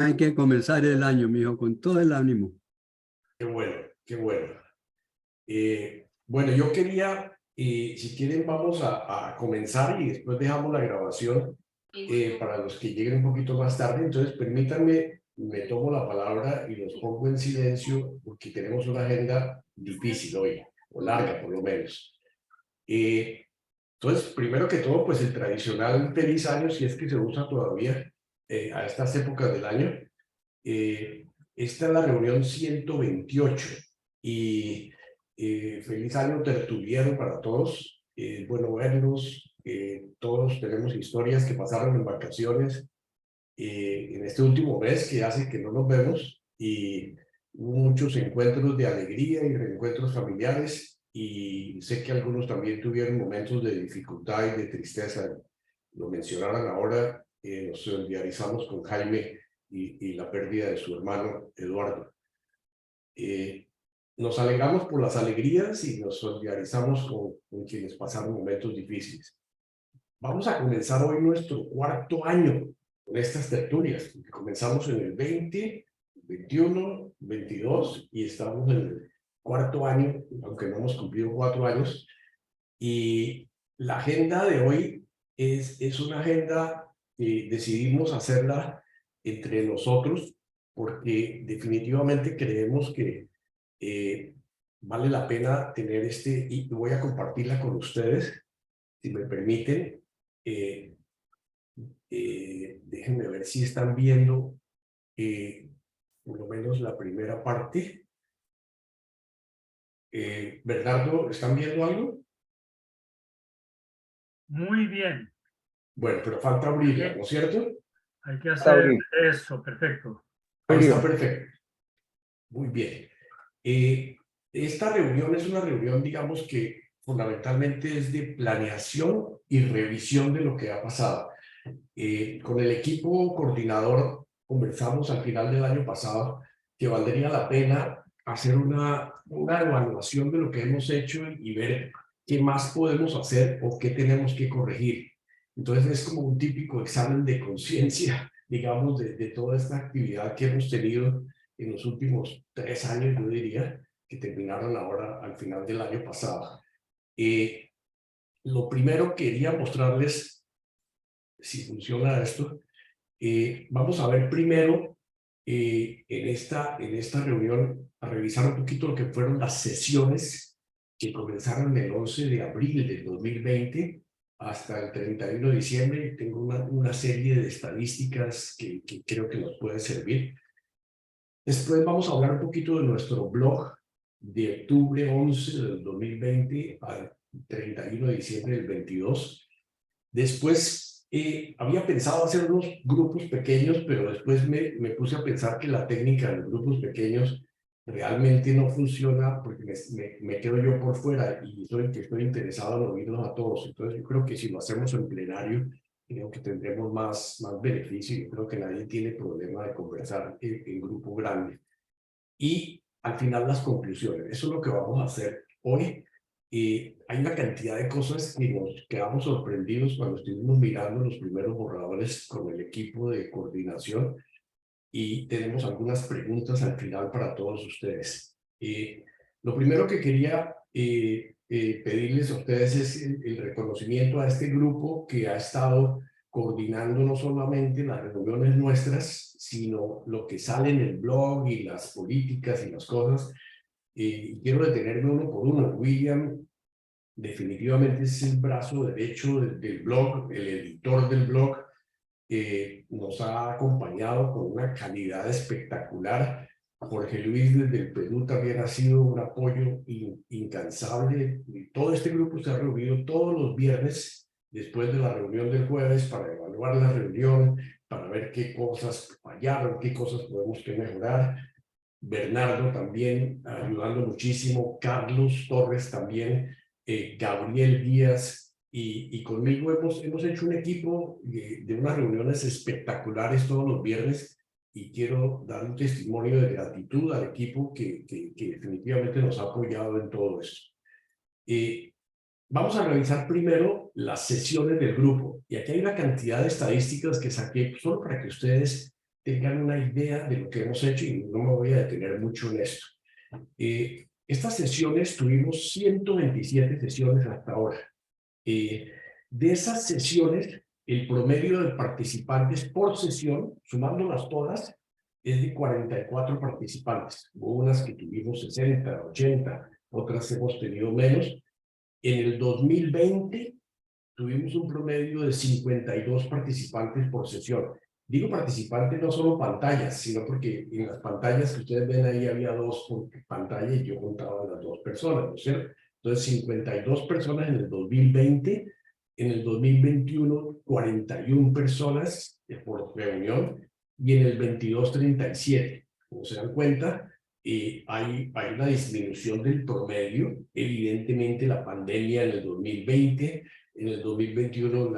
Hay que comenzar el año, mijo, con todo el ánimo. Qué bueno, qué bueno. Bueno, yo quería, si quieren, vamos a comenzar y después dejamos la grabación para los que lleguen un poquito más tarde. Entonces, permítanme, me tomo la palabra y los pongo en silencio porque tenemos una agenda difícil hoy, o larga por lo menos. Entonces, primero que todo, pues el tradicional feliz año, si es que se usa todavía a estas épocas del año. Esta es la reunión 128 y feliz año tertuliano para todos. Bueno verlos. Todos tenemos historias que pasaron en vacaciones en este último mes que hace que no nos vemos y hubo muchos encuentros de alegría y reencuentros familiares y sé que algunos también tuvieron momentos de dificultad y de tristeza. Lo mencionaron ahora, nos solidarizamos con Jaime y la pérdida de su hermano Eduardo. Nos alegramos por las alegrías y nos solidarizamos con quienes pasaron momentos difíciles. Vamos a comenzar hoy nuestro cuarto año con estas tertulias. Comenzamos en el 20, 21, 22 y estamos en el cuarto año, aunque no hemos cumplido 4 años. Y la agenda de hoy es una agenda que decidimos hacerla entre nosotros porque definitivamente creemos que vale la pena tener y voy a compartirla con ustedes, si me permiten. Déjenme ver si están viendo por lo menos la primera parte. Bernardo, ¿están viendo algo? Muy bien. Bueno, pero falta abrirla, ¿no es cierto? Hay que hacer eso, perfecto. Ahí está perfecto. Muy bien. Esta reunión es una reunión, digamos, que fundamentalmente es de planeación y revisión de lo que ha pasado. Con el equipo coordinador conversamos al final del año pasado que valdría la pena hacer una evaluación de lo que hemos hecho y ver qué más podemos hacer o qué tenemos que corregir. Entonces es como un típico examen de conciencia, digamos, de toda esta actividad que hemos tenido en los últimos 3 años, yo diría, que terminaron ahora al final del año pasado. Lo primero quería mostrarles, si funciona esto, vamos a ver primero en esta reunión, a revisar un poquito lo que fueron las sesiones que comenzaron el 11 de abril del 2020 hasta el 31 de diciembre. Tengo una serie de estadísticas que creo que nos puede servir. Después vamos a hablar un poquito de nuestro blog de octubre 11 del 2020 al 31 de diciembre del 22. Después había pensado hacer unos grupos pequeños, pero después me puse a pensar que la técnica de los grupos pequeños realmente no funciona porque me quedo yo por fuera y soy el que estoy interesado en oírlos a todos. Entonces yo creo que si lo hacemos en plenario, creo que tendremos más beneficio. Yo creo que nadie tiene problema de conversar en grupo grande. Y al final las conclusiones. Eso es lo que vamos a hacer hoy. Hay una cantidad de cosas que nos quedamos sorprendidos cuando estuvimos mirando los primeros borradores con el equipo de coordinación y tenemos algunas preguntas al final para todos ustedes. Lo primero que quería pedirles a ustedes es el reconocimiento a este grupo que ha estado coordinando no solamente las reuniones nuestras, sino lo que sale en el blog y las políticas y las cosas. Quiero detenerme uno por uno. William definitivamente es el brazo derecho del blog, el editor del blog. Nos ha acompañado con una calidad espectacular. Jorge Luis desde el Perú también ha sido un apoyo incansable. Y todo este grupo se ha reunido todos los viernes después de la reunión del jueves para evaluar la reunión, para ver qué cosas fallaron, qué cosas podemos que mejorar. Bernardo también ayudando muchísimo, Carlos Torres también, Gabriel Díaz y conmigo hemos hecho un equipo de unas reuniones espectaculares todos los viernes y quiero dar un testimonio de gratitud al equipo que definitivamente nos ha apoyado en todo esto. Vamos a revisar primero las sesiones del grupo y aquí hay una cantidad de estadísticas que saqué solo para que ustedes tengan una idea de lo que hemos hecho y no me voy a detener mucho en esto. Estas sesiones, tuvimos 127 sesiones hasta ahora. De esas sesiones, el promedio de participantes por sesión, sumándolas todas, es de 44 participantes. Hubo unas que tuvimos 60, 80, otras hemos tenido menos. En el 2020 tuvimos un promedio de 52 participantes por sesión. Digo participantes no solo pantallas, sino porque en las pantallas que ustedes ven ahí había 2 por pantalla y yo contaba las 2 personas, ¿no es cierto? Entonces 52 personas en el 2020, en el 2021 41 personas por reunión y en el 22 37. Como se dan cuenta, hay una disminución del promedio. Evidentemente la pandemia en el 2020, en el 2021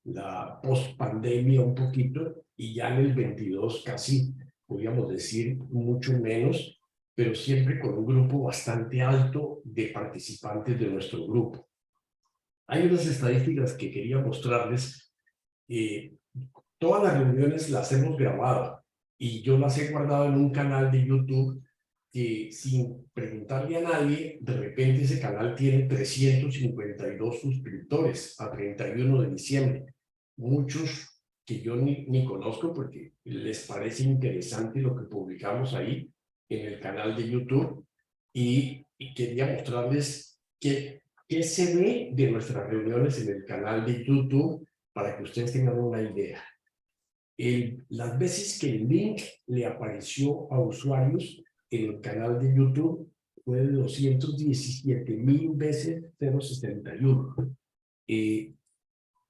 la post-pandemia un poquito, y ya en el 22 casi, podríamos decir, mucho menos, pero siempre con un grupo bastante alto de participantes de nuestro grupo. Hay unas estadísticas que quería mostrarles. Todas las reuniones las hemos grabado y yo las he guardado en un canal de YouTube que, sin preguntarle a nadie, de repente ese canal tiene 352 suscriptores a 31 de diciembre. Muchos que yo ni conozco porque les parece interesante lo que publicamos ahí en el canal de YouTube, y quería mostrarles qué se ve de nuestras reuniones en el canal de YouTube para que ustedes tengan una idea. Las veces que el link le apareció a usuarios en el canal de YouTube fue de 217,000 veces 0.61.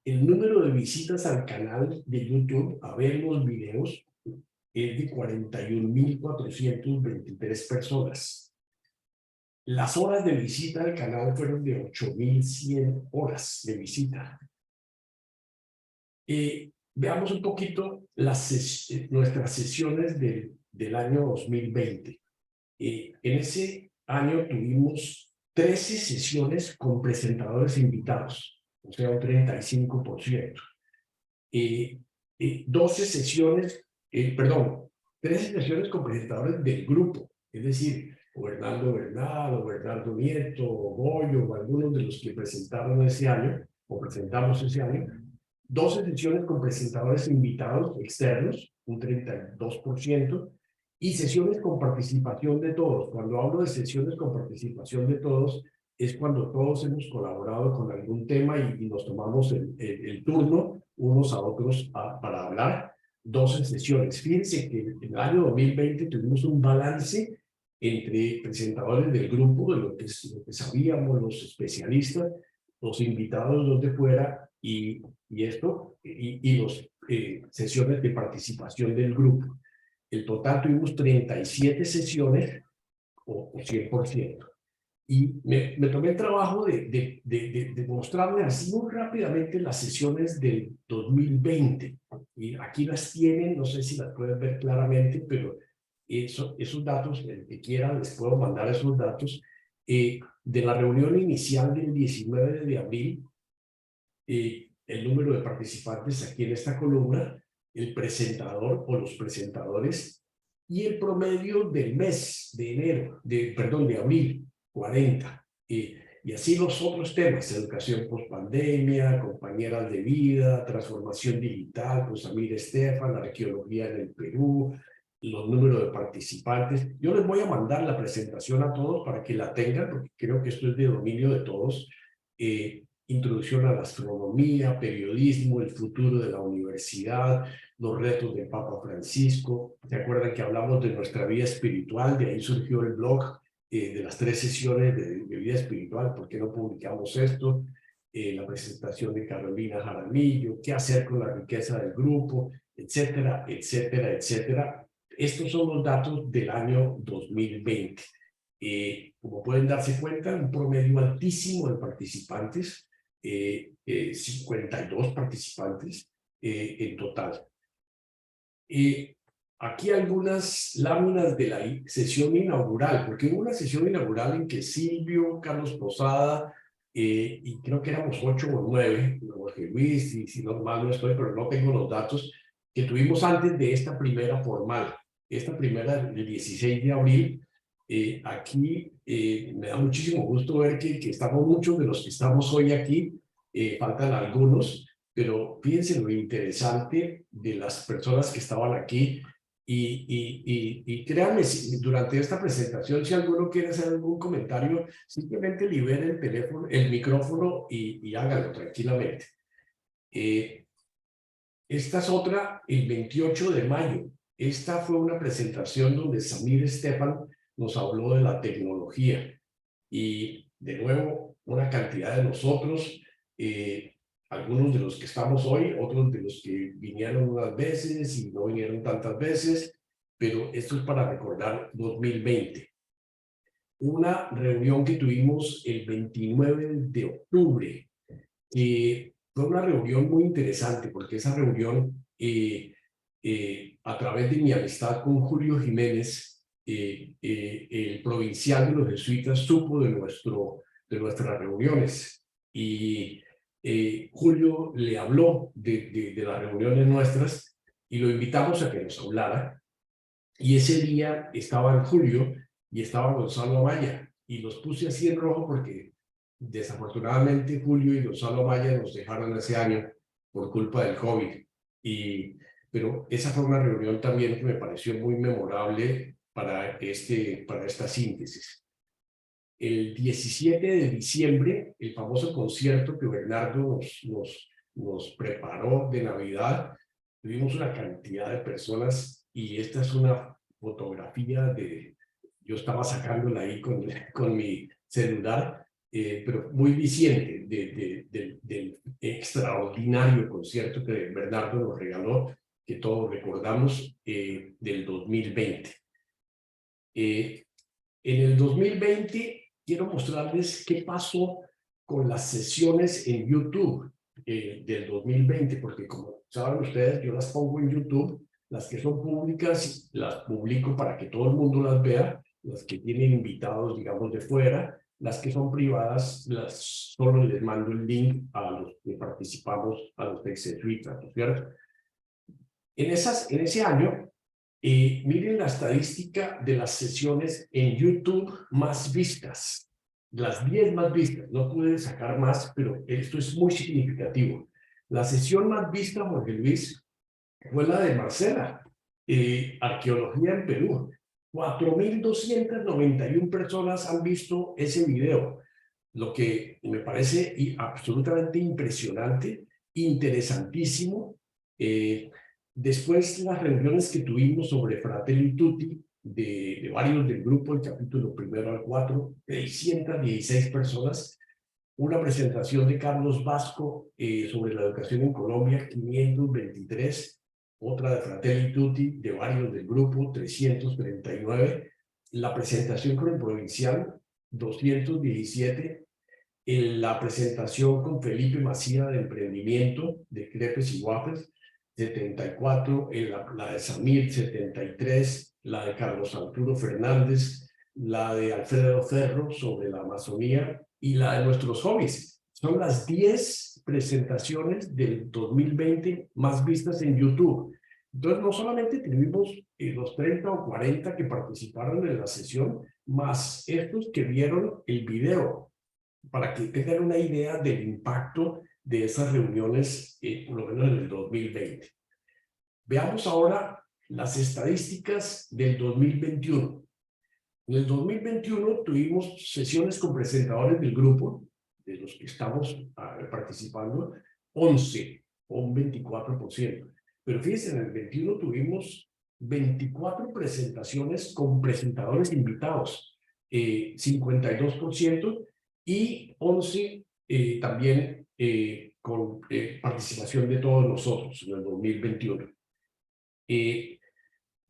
El número de visitas al canal de YouTube a ver los videos es de 41,423 personas. Las horas de visita al canal fueron de 8,100 horas de visita. Veamos un poquito nuestras sesiones del año 2020. En ese año tuvimos 13 sesiones con presentadores invitados, o sea, un 35%. 13 sesiones con presentadores del grupo, es decir, o Bernardo Bernal, o Bernardo Nieto, o Goyo, o algunos de los que presentaron ese año, o presentamos ese año. 12 sesiones con presentadores invitados externos, un 32%, y sesiones con participación de todos. Cuando hablo de sesiones con participación de todos, es cuando todos hemos colaborado con algún tema y nos tomamos el turno unos a otros para hablar. 12 sesiones. Fíjense que en el año 2020 tuvimos un balance entre presentadores del grupo, de lo que sabíamos, los especialistas, los invitados, los de fuera, y las sesiones de participación del grupo. En total tuvimos 37 sesiones, o 100%. Y me tomé el trabajo de mostrarles así muy rápidamente las sesiones del 2020. Y aquí las tienen, no sé si las pueden ver claramente, pero esos datos, el que quiera, les puedo mandar esos datos. De la reunión inicial del 19 de abril, el número de participantes aquí en esta columna, el presentador o los presentadores, y el promedio del mes de abril, 40. Y así los otros temas: educación post-pandemia, compañeras de vida, transformación digital, pues Samir Estefan, arqueología en el Perú, los números de participantes. Yo les voy a mandar la presentación a todos para que la tengan, porque creo que esto es de dominio de todos. Introducción a la astronomía, periodismo, el futuro de la universidad, los retos del Papa Francisco. ¿Se acuerdan que hablamos de nuestra vida espiritual? De ahí surgió el blog de las 3 sesiones de vida espiritual. ¿Por qué no publicamos esto? La presentación de Carolina Jaramillo, qué hacer con la riqueza del grupo, etcétera, etcétera, etcétera. Estos son los datos del año 2020. Como pueden darse cuenta, un promedio altísimo de participantes, 52 participantes en total. Aquí algunas láminas de la sesión inaugural, porque hubo una sesión inaugural en que Silvio, Carlos Posada, y creo que éramos 8 o 9, Jorge Luis, y si no mal no estoy, pero no tengo los datos, que tuvimos antes de esta primera formal. Esta primera del 16 de abril. Aquí me da muchísimo gusto ver que estamos muchos de los que estamos hoy aquí, faltan algunos, pero fíjense lo interesante de las personas que estaban aquí y créanme, durante esta presentación, si alguno quiere hacer algún comentario, simplemente libere el teléfono, el micrófono y hágalo tranquilamente. Esta es otra, el 28 de mayo. Esta fue una presentación donde Samir Estefan nos habló de la tecnología y de nuevo una cantidad de nosotros, algunos de los que estamos hoy, otros de los que vinieron unas veces y no vinieron tantas veces, pero esto es para recordar 2020. Una reunión que tuvimos el 29 de octubre, fue una reunión muy interesante porque esa reunión, a través de mi amistad con Julio Jiménez, el provincial de los jesuitas supo de nuestras reuniones y Julio le habló de las reuniones nuestras y lo invitamos a que nos hablara. Y ese día estaba Julio y estaba Gonzalo Amaya y los puse así en rojo porque desafortunadamente Julio y Gonzalo Amaya nos dejaron ese año por culpa del COVID. Pero esa fue una reunión también que me pareció muy memorable para esta síntesis. El 17 de diciembre, el famoso concierto que Bernardo nos preparó de Navidad, tuvimos una cantidad de personas y esta es una fotografía yo estaba sacándola ahí con mi celular, pero muy viciente del extraordinario concierto que Bernardo nos regaló, que todos recordamos, del 2020. En el 2020 quiero mostrarles qué pasó con las sesiones en YouTube del 2020, porque como saben ustedes, yo las pongo en YouTube, las que son públicas las publico para que todo el mundo las vea, las que tienen invitados, digamos, de fuera, las que son privadas, solo les mando el link a los que participamos, a los de Twitter, ¿no es cierto? En ese año, miren la estadística de las sesiones en YouTube más vistas. Las 10 más vistas. No pude sacar más, pero esto es muy significativo. La sesión más vista, Jorge Luis, fue la de Marcela, Arqueología en Perú. 4.291 personas han visto ese video, lo que me parece absolutamente impresionante, interesantísimo. Después, las reuniones que tuvimos sobre Fratelli Tutti, de varios del grupo, el capítulo 1 al 4, 616 personas. Una presentación de Carlos Vasco sobre la educación en Colombia, 523. Otra de Fratelli Tutti, de varios del grupo, 339. La presentación con el provincial, 217. La presentación con Felipe Macía de emprendimiento de crepes y waffles, 74, la de Samir, 73, la de Carlos Arturo Fernández, la de Alfredo Ferro sobre la Amazonía y la de nuestros hobbies. Son las 10 presentaciones del 2020 más vistas en YouTube. Entonces, no solamente tuvimos los 30 o 40 que participaron en la sesión, más estos que vieron el video, para que tengan una idea del impacto de esas reuniones, por lo menos en el 2020. Veamos ahora las estadísticas del 2021. En el 2021 tuvimos sesiones con presentadores del grupo, de los que estamos participando, 11, o un 24%. Pero fíjense, en el 21 tuvimos 24 presentaciones con presentadores invitados, 52%, y 11 también con participación de todos nosotros en el 2021.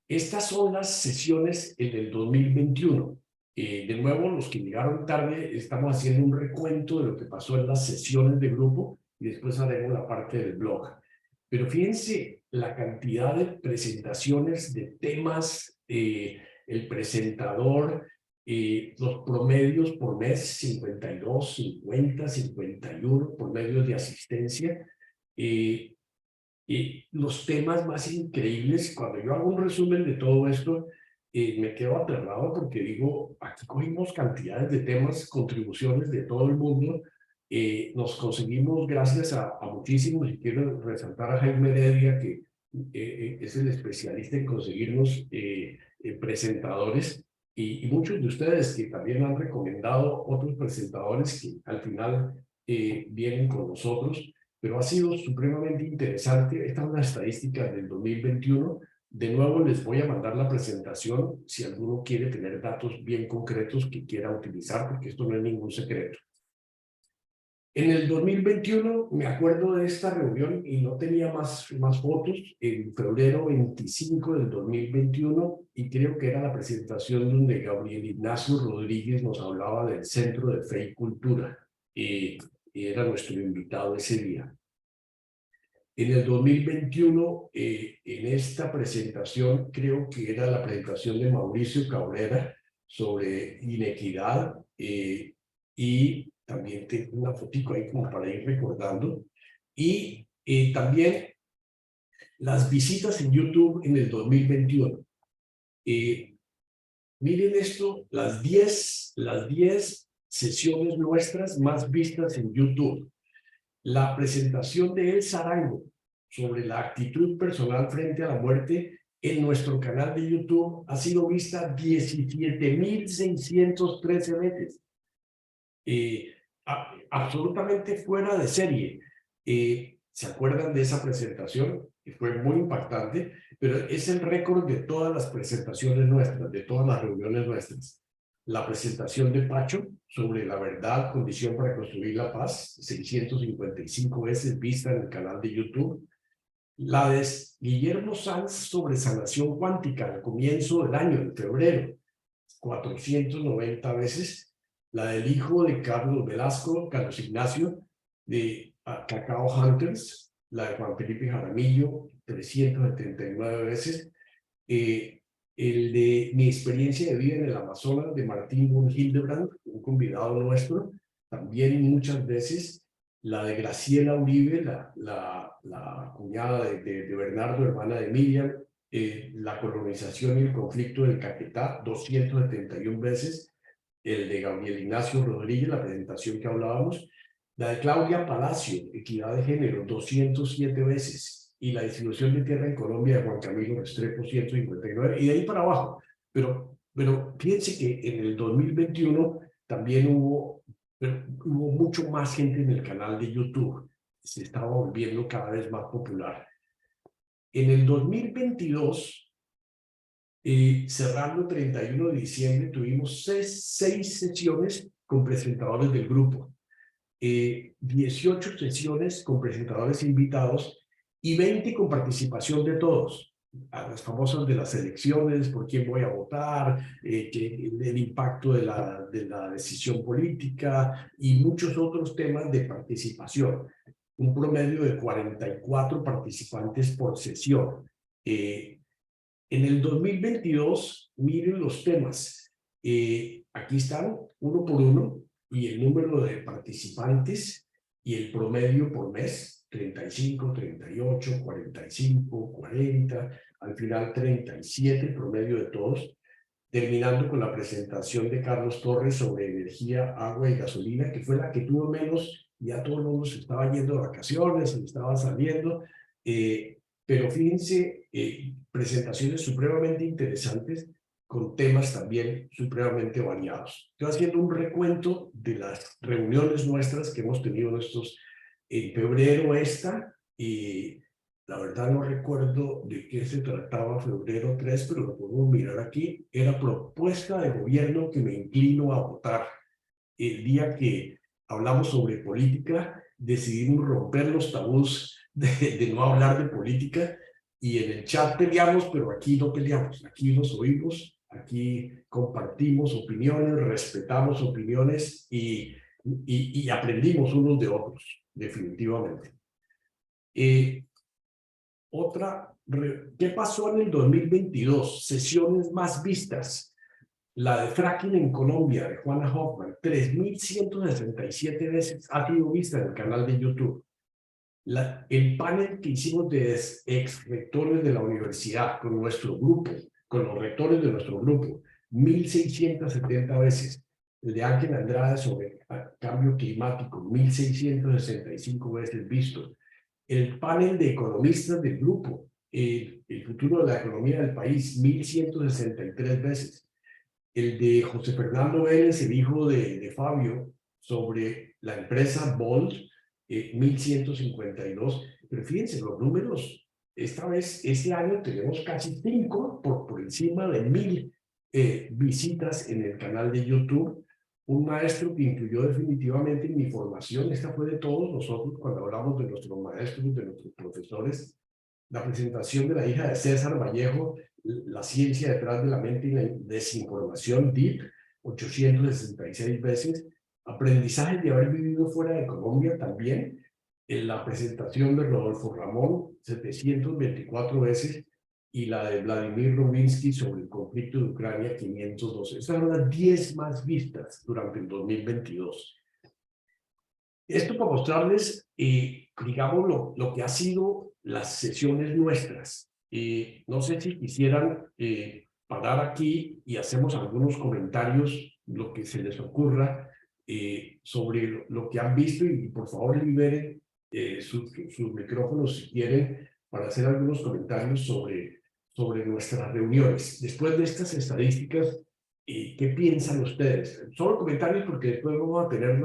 Estas son las sesiones en el 2021. De nuevo, los que llegaron tarde, estamos haciendo un recuento de lo que pasó en las sesiones de grupo y después haremos la parte del blog. Pero fíjense la cantidad de presentaciones, de temas, el presentador, los promedios por mes, 52, 50, 51 promedios de asistencia. Y los temas más increíbles, cuando yo hago un resumen de todo esto, me quedo aterrado porque digo, aquí cogimos cantidades de temas, contribuciones de todo el mundo, nos conseguimos gracias a muchísimos, y quiero resaltar a Jaime Heredia, que es el especialista en conseguirnos presentadores, y muchos de ustedes que también han recomendado otros presentadores que al final vienen con nosotros, pero ha sido supremamente interesante. Estas son las estadísticas del 2021. De nuevo les voy a mandar la presentación si alguno quiere tener datos bien concretos que quiera utilizar, porque esto no es ningún secreto. En el 2021 me acuerdo de esta reunión y no tenía más fotos, en febrero 25 del 2021, y creo que era la presentación donde Gabriel Ignacio Rodríguez nos hablaba del Centro de Fe y Cultura, y era nuestro invitado ese día. En el 2021, en esta presentación, creo que era la presentación de Mauricio Cabrera sobre inequidad, y también tengo una fotico ahí como para ir recordando. Y también las visitas en YouTube en el 2021. Miren esto, las 10 sesiones nuestras más vistas en YouTube. La presentación de El Zarango sobre la actitud personal frente a la muerte en nuestro canal de YouTube ha sido vista 17.613 veces. Absolutamente fuera de serie. ¿Se acuerdan de esa presentación? Fue muy impactante, pero es el récord de todas las presentaciones nuestras, de todas las reuniones nuestras. La presentación de Pacho sobre la verdad, condición para construir la paz, 655 veces vista en el canal de YouTube. La de Guillermo Sanz sobre sanación cuántica al comienzo del año, en febrero, 490 veces. La del hijo de Carlos Velasco, Carlos Ignacio, de Cacao Hunters. La de Juan Felipe Jaramillo, 379 veces. El de mi experiencia de vida en el Amazonas, de Martín von Hildebrand, un convidado nuestro, también muchas veces. La de Graciela Uribe, la cuñada de Bernardo, hermana de Miriam. La colonización y el conflicto del Caquetá, 271 veces. El de Gabriel Ignacio Rodríguez, la presentación que hablábamos. La de Claudia Palacio, equidad de género, 207 veces. Y la distribución de tierra en Colombia de Juan Camilo Restrepo, 159, y de ahí para abajo. Pero fíjense que en el 2021 también hubo mucho más gente en el canal de YouTube. Se estaba volviendo cada vez más popular. En el 2022, cerrando 31 de diciembre, tuvimos seis sesiones con presentadores del grupo, 18 sesiones con presentadores invitados y 20 con participación de todos, a las famosas de las elecciones, por quién voy a votar, el impacto de la decisión política y muchos otros temas de participación. Un promedio de 44 participantes por sesión. En el 2022, miren los temas. Aquí están uno por uno y el número de participantes y el promedio por mes, 35, 38, 45, 40, al final 37, promedio de todos, terminando con la presentación de Carlos Torres sobre energía, agua y gasolina, que fue la que tuvo menos, ya todo el mundo se estaba yendo de vacaciones, se estaba saliendo, pero fíjense, presentaciones supremamente interesantes con temas también supremamente variados. Estoy haciendo un recuento de las reuniones nuestras que hemos tenido en febrero y la verdad no recuerdo de qué se trataba febrero 3, pero lo podemos mirar aquí. Era propuesta de gobierno que me inclino a votar. El día que hablamos sobre política, decidimos romper los tabús de no hablar de política, y en el chat peleamos, pero aquí no peleamos, aquí nos oímos, aquí compartimos opiniones, respetamos opiniones y aprendimos unos de otros, definitivamente. ¿Qué pasó en el 2022? Sesiones más vistas. La de fracking en Colombia, de Juana Hoffman, 3.167 veces ha sido vista en el canal de YouTube. el panel que hicimos de ex rectores de la universidad con nuestro grupo, con los rectores de nuestro grupo, 1.670 veces. El de Ángel Andrade sobre cambio climático, 1.665 veces visto. El panel de economistas del grupo, el futuro de la economía del país, 1.163 veces. El de José Fernando Vélez, el hijo de Fabio, sobre la empresa Bold, 1.152. Pero fíjense, los números, esta vez, este año tenemos casi 5 por encima de 1.000 visitas en el canal de YouTube. Un maestro que influyó definitivamente en mi formación, esta fue de todos nosotros cuando hablamos de nuestros maestros, de nuestros profesores, la presentación de la hija de César Vallejo, La ciencia detrás de la mente y la desinformación, DEEP, 866 veces, aprendizaje de haber vivido fuera de Colombia también, en la presentación de Rodolfo Ramón, 724 veces, y la de Vladimir Rubinsky sobre el conflicto de Ucrania, 512. Esas son las 10 más vistas durante el 2022. Esto para mostrarles, digamos, lo que ha sido las sesiones nuestras. No sé si quisieran parar aquí y hacemos algunos comentarios, lo que se les ocurra, sobre lo que han visto, y por favor liberen sus micrófonos si quieren para hacer algunos comentarios sobre nuestras reuniones. Después de estas estadísticas, ¿qué piensan ustedes? Solo comentarios porque después vamos a tener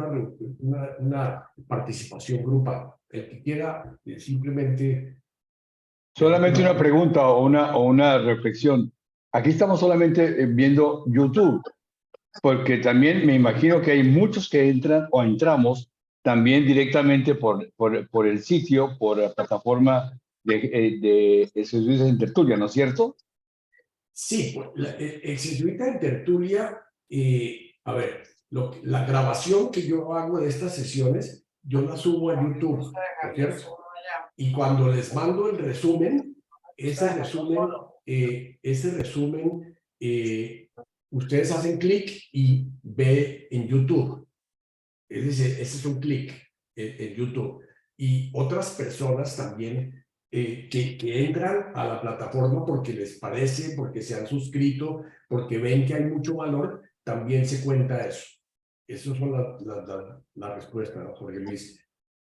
una participación grupal. El que quiera simplemente... Solamente una pregunta o una reflexión. Aquí estamos solamente viendo YouTube, porque también me imagino que hay muchos que entran o entramos también directamente por el sitio, por la plataforma de Jesuitas en Tertulia, ¿no es cierto? Sí, el Jesuita en Tertulia, a ver, la grabación que yo hago de estas sesiones, yo la subo a YouTube, ¿no es cierto? Y cuando les mando el resumen, ese resumen, ustedes hacen clic y ve en YouTube. Ese es un clic en YouTube. Y otras personas también que entran a la plataforma porque les parece, porque se han suscrito, porque ven que hay mucho valor, también se cuenta eso. Esas son la respuesta, ¿no, Jorge Luis?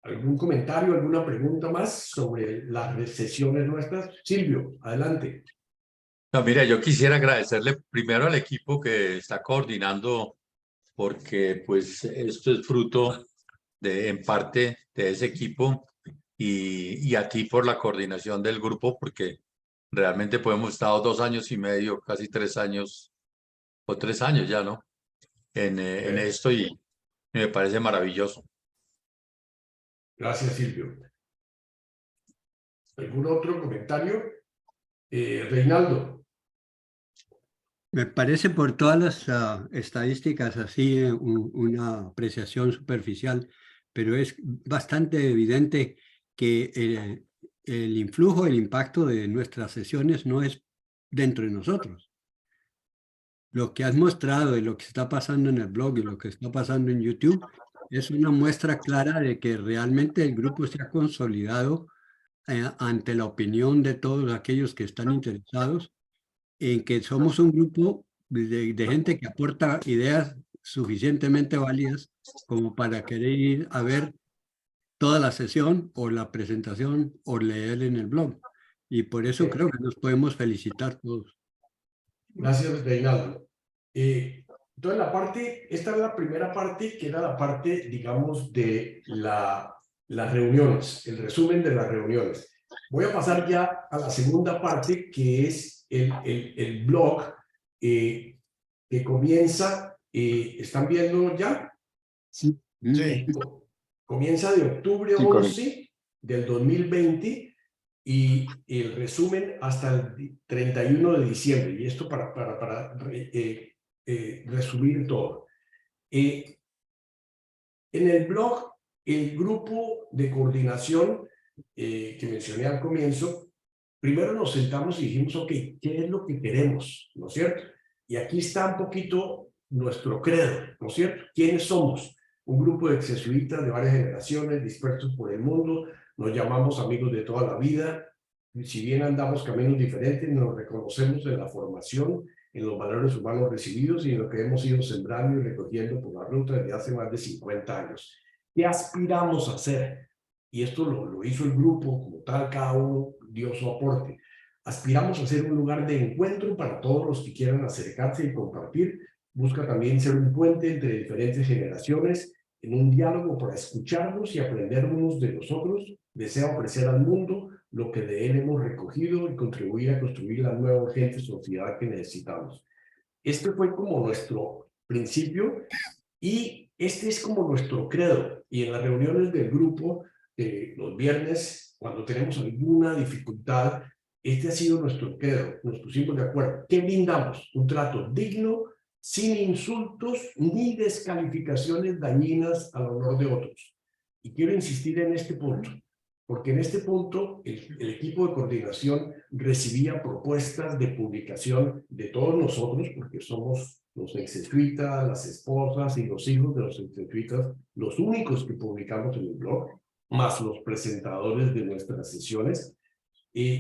¿Algún comentario, alguna pregunta más sobre las sesiones nuestras? Silvio, adelante. No, mira, yo quisiera agradecerle primero al equipo que está coordinando, porque pues esto es fruto en parte de ese equipo, y a ti por la coordinación del grupo, porque realmente pues hemos estado 2 años y medio, casi 3 años, o 3 años ya, ¿no? En esto, y me parece maravilloso. Gracias, Silvio. ¿Algún otro comentario? Reinaldo. Me parece por todas las estadísticas así una apreciación superficial, pero es bastante evidente que el influjo, el impacto de nuestras sesiones no es dentro de nosotros. Lo que has mostrado y lo que está pasando en el blog y lo que está pasando en YouTube es una muestra clara de que realmente el grupo se ha consolidado ante la opinión de todos aquellos que están interesados en que somos un grupo de gente que aporta ideas suficientemente válidas como para querer ir a ver toda la sesión o la presentación o leer en el blog. Y por eso creo que nos podemos felicitar todos. Gracias, Reinaldo. Entonces, esta es la primera parte, que era la parte, digamos, de las reuniones, el resumen de las reuniones. Voy a pasar ya a la segunda parte, que es el blog, que comienza, ¿están viendo ya? Sí. Sí. Comienza de octubre 11 del 2020 y el resumen hasta el 31 de diciembre. Y esto para resumir todo. En el blog, el grupo de coordinación que mencioné al comienzo, primero nos sentamos y dijimos, ok, ¿qué es lo que queremos? ¿No es cierto? Y aquí está un poquito nuestro credo, ¿no es cierto? ¿Quiénes somos? Un grupo de jesuitas de varias generaciones dispersos por el mundo, nos llamamos amigos de toda la vida, si bien andamos caminos diferentes, nos reconocemos en la formación, en los valores humanos recibidos y en lo que hemos ido sembrando y recogiendo por la ruta desde hace más de 50 años. ¿Qué aspiramos a hacer? Y esto lo hizo el grupo como tal, cada uno dio su aporte. Aspiramos a ser un lugar de encuentro para todos los que quieran acercarse y compartir. Busca también ser un puente entre diferentes generaciones, en un diálogo para escucharnos y aprender unos de los otros. Desea ofrecer al mundo lo que de él hemos recogido y contribuir a construir la nueva urgente sociedad que necesitamos. Este fue como nuestro principio y este es como nuestro credo. Y en las reuniones del grupo, los viernes, cuando tenemos alguna dificultad, este ha sido nuestro credo. Nos pusimos de acuerdo. ¿Qué brindamos? Un trato digno, sin insultos ni descalificaciones dañinas al honor de otros. Y quiero insistir en este punto, porque en este punto el equipo de coordinación recibía propuestas de publicación de todos nosotros, porque somos los exjesuitas, las esposas y los hijos de los exjesuitas, los únicos que publicamos en el blog, más los presentadores de nuestras sesiones.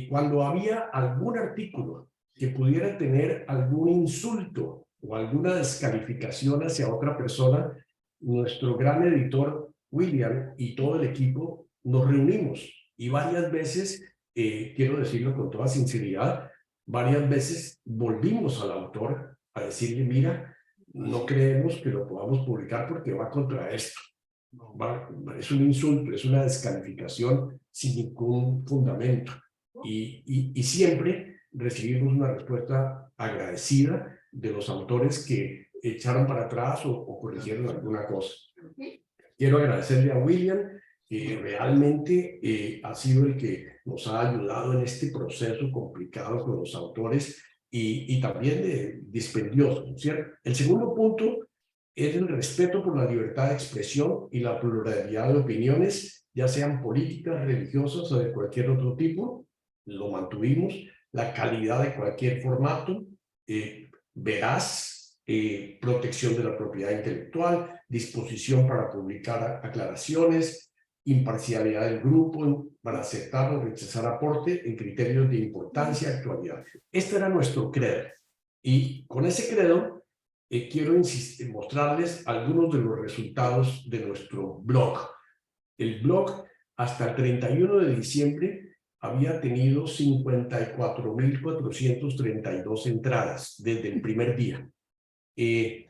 Cuando había algún artículo que pudiera tener algún insulto o alguna descalificación hacia otra persona, nuestro gran editor William y todo el equipo nos reunimos y varias veces, quiero decirlo con toda sinceridad, varias veces volvimos al autor a decirle, mira, no creemos que lo podamos publicar porque va contra esto. Es un insulto, es una descalificación sin ningún fundamento. Y siempre recibimos una respuesta agradecida de los autores que echaron para atrás o corrigieron alguna cosa. Quiero agradecerle a William, que realmente ha sido el que nos ha ayudado en este proceso complicado con los autores y también dispendioso, ¿cierto? El segundo punto es el respeto por la libertad de expresión y la pluralidad de opiniones, ya sean políticas, religiosas o de cualquier otro tipo. Lo mantuvimos. La calidad de cualquier formato, veraz, protección de la propiedad intelectual, disposición para publicar aclaraciones, imparcialidad del grupo para aceptar o rechazar aporte en criterios de importancia y actualidad. Este era nuestro credo. Y con ese credo quiero mostrarles algunos de los resultados de nuestro blog. El blog hasta el 31 de diciembre había tenido 54.432 entradas desde el primer día. El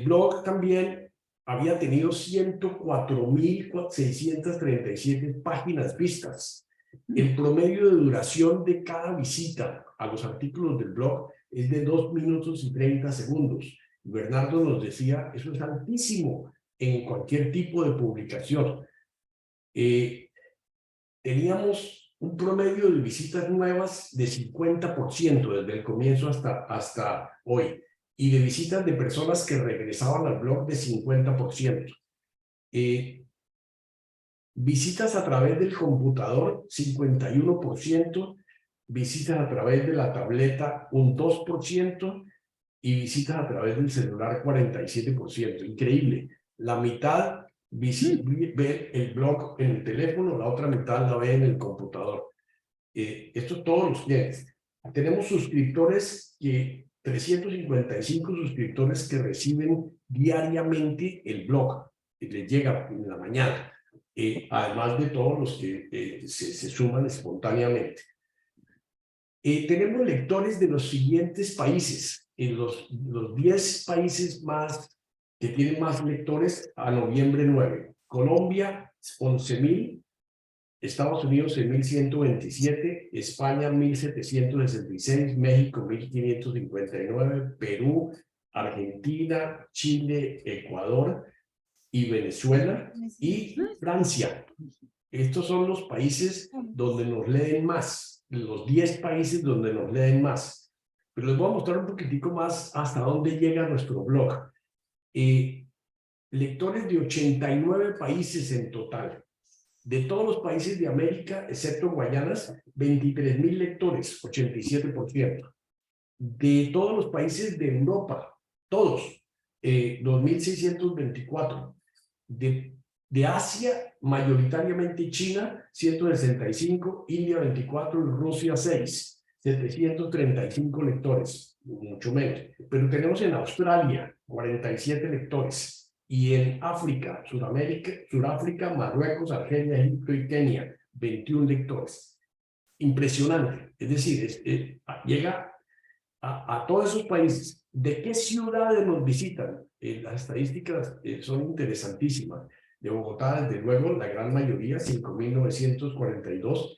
blog también había tenido 104.637 páginas vistas. El promedio de duración de cada visita a los artículos del blog es de 2 minutos y 30 segundos. Bernardo nos decía, eso es altísimo en cualquier tipo de publicación. Teníamos un promedio de visitas nuevas de 50% desde el comienzo hasta hoy, y de visitas de personas que regresaban al blog de 50%. Visitas a través del computador, 51%, visitas a través de la tableta, un 2%, y visitas a través del celular, 47%. Increíble. La mitad ve el blog en el teléfono, la otra mitad la ve en el computador. Esto todos los clientes. Tenemos suscriptores, 355 suscriptores que reciben diariamente el blog, que les llega en la mañana, además de todos los que se suman espontáneamente. Tenemos lectores de los siguientes países, en los 10 países más que tienen más lectores a noviembre 9. Colombia, 11.000, Estados Unidos, 6.127, España, 1.766, México, 1.559, Perú, Argentina, Chile, Ecuador y Venezuela y Francia. Estos son los países donde nos leen más, los 10 países donde nos leen más. Pero les voy a mostrar un poquitico más hasta dónde llega nuestro blog. Lectores de 89 países en total. De todos los países de América, excepto Guayanas, 23.000 lectores, 87%. De todos los países de Europa, todos, 2.624. De De Asia, mayoritariamente China, 165, India 24 y Rusia 6, 735 lectores, mucho menos. Pero tenemos en Australia 47 lectores y en África, Sudáfrica, Marruecos, Argelia, Egipto y Kenia, 21 lectores. Impresionante, es decir, llega a todos esos países. ¿De qué ciudades nos visitan? Las estadísticas son interesantísimas. De Bogotá, desde luego, la gran mayoría, 5.942.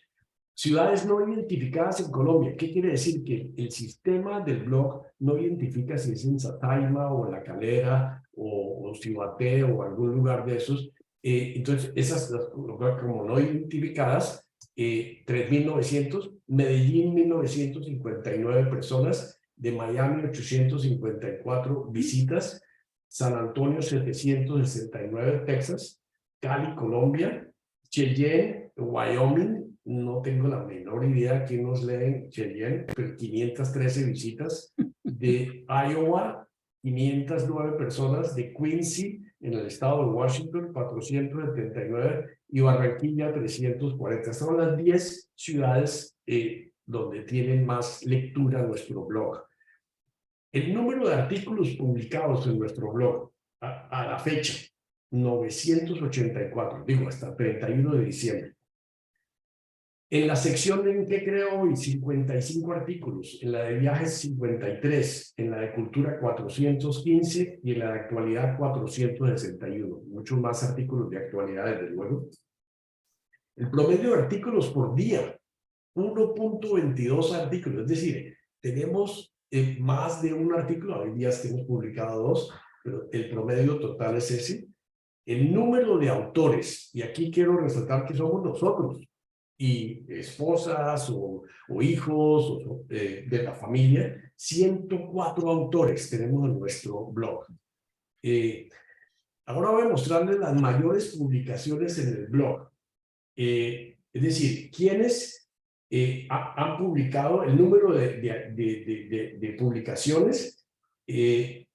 Ciudades no identificadas en Colombia. ¿Qué quiere decir? Que el sistema del blog no identifica si es en Sataima o en La Calera o Cibaté o algún lugar de esos. Entonces, esas como no identificadas, 3.900, Medellín 1.959 personas, de Miami 854 visitas, San Antonio 769, Texas, Cali, Colombia, Cheyenne, Wyoming, no tengo la menor idea quién nos lee Cheyenne, pero 513 visitas, de Iowa 509 personas, de Quincy en el estado de Washington 479 y Barranquilla 340. Son las 10 ciudades donde tienen más lectura nuestro blog. El número de artículos publicados en nuestro blog a la fecha, 984, digo hasta 31 de diciembre. En la sección de ¿en qué creo hoy? 55 artículos, en la de viajes 53, en la de cultura 415 y en la de actualidad 461. Muchos más artículos de actualidad, desde luego. El promedio de artículos por día, 1.22 artículos, es decir, tenemos más de un artículo, hay días que hemos publicado 2, pero el promedio total es ese. El número de autores, y aquí quiero resaltar que somos nosotros, y esposas o hijos de la familia, 104 autores tenemos en nuestro blog. Ahora voy a mostrarles las mayores publicaciones en el blog. Es decir, quienes han publicado, el número de publicaciones, el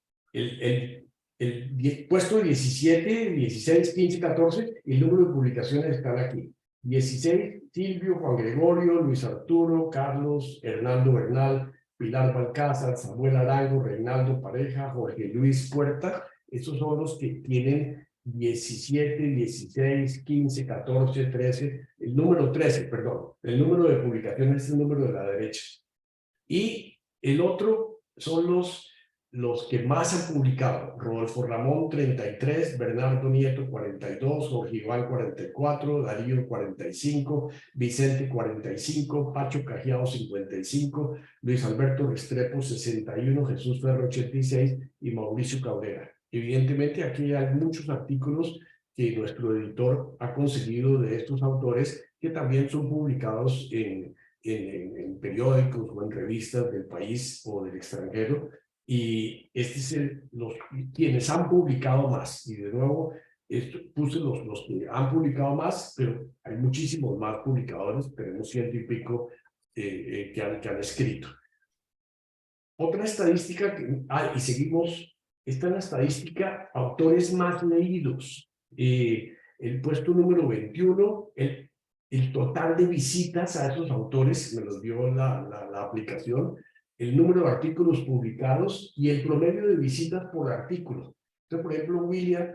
puesto 17, 16, 15, 14, el número de publicaciones están aquí. 16, Silvio, Juan Gregorio, Luis Arturo, Carlos, Hernando Bernal, Pilar Balcázar, Samuel Arango, Reinaldo Pareja, Jorge Luis Puerta. Estos son los que tienen 17, 16, 15, 14, 13, el número 13, perdón. El número de publicaciones es el número de la derecha. Y el otro son los que más han publicado. Rodolfo Ramón, 33, Bernardo Nieto, 42, Jorge Iván, 44, Darío, 45, Vicente, 45, Pacho Cajiao, 55, Luis Alberto Restrepo, 61, Jesús Ferro, 86 y Mauricio Cabrera. Evidentemente, aquí hay muchos artículos que nuestro editor ha conseguido de estos autores que también son publicados en periódicos o en revistas del país o del extranjero. Y este es quienes han publicado más. Y de nuevo, puse los que han publicado más, pero hay muchísimos más publicadores, tenemos 100 y pico que han escrito. Otra estadística, y seguimos, esta es la estadística, autores más leídos. El puesto número 21, el total de visitas a esos autores, me los dio la aplicación, el número de artículos publicados y el promedio de visitas por artículo. Entonces, por ejemplo, William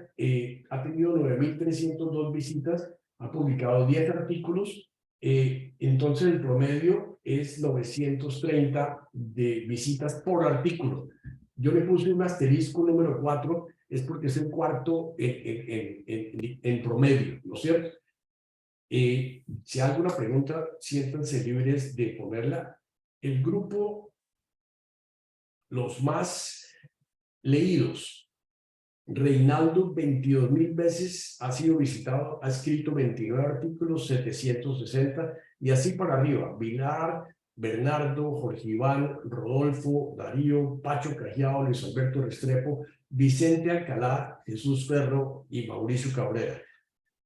ha tenido 9.302 visitas, ha publicado 10 artículos, entonces el promedio es 930 de visitas por artículo. Yo le puse un asterisco número 4, es porque es el cuarto en promedio, ¿no es cierto? Si hay alguna pregunta, siéntanse libres de ponerla. El grupo, los más leídos, Reinaldo 22.000 veces ha sido visitado, ha escrito 29 artículos, 760, y así para arriba, Vilar, Bernardo, Jorge Iván, Rodolfo, Darío, Pacho Cajiao, Luis Alberto Restrepo, Vicente Alcalá, Jesús Ferro y Mauricio Cabrera.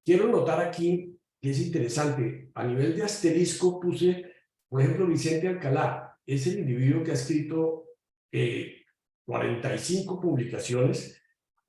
Quiero notar aquí que es interesante, a nivel de asterisco puse, por ejemplo, Vicente Alcalá, es el individuo que ha escrito 45 publicaciones,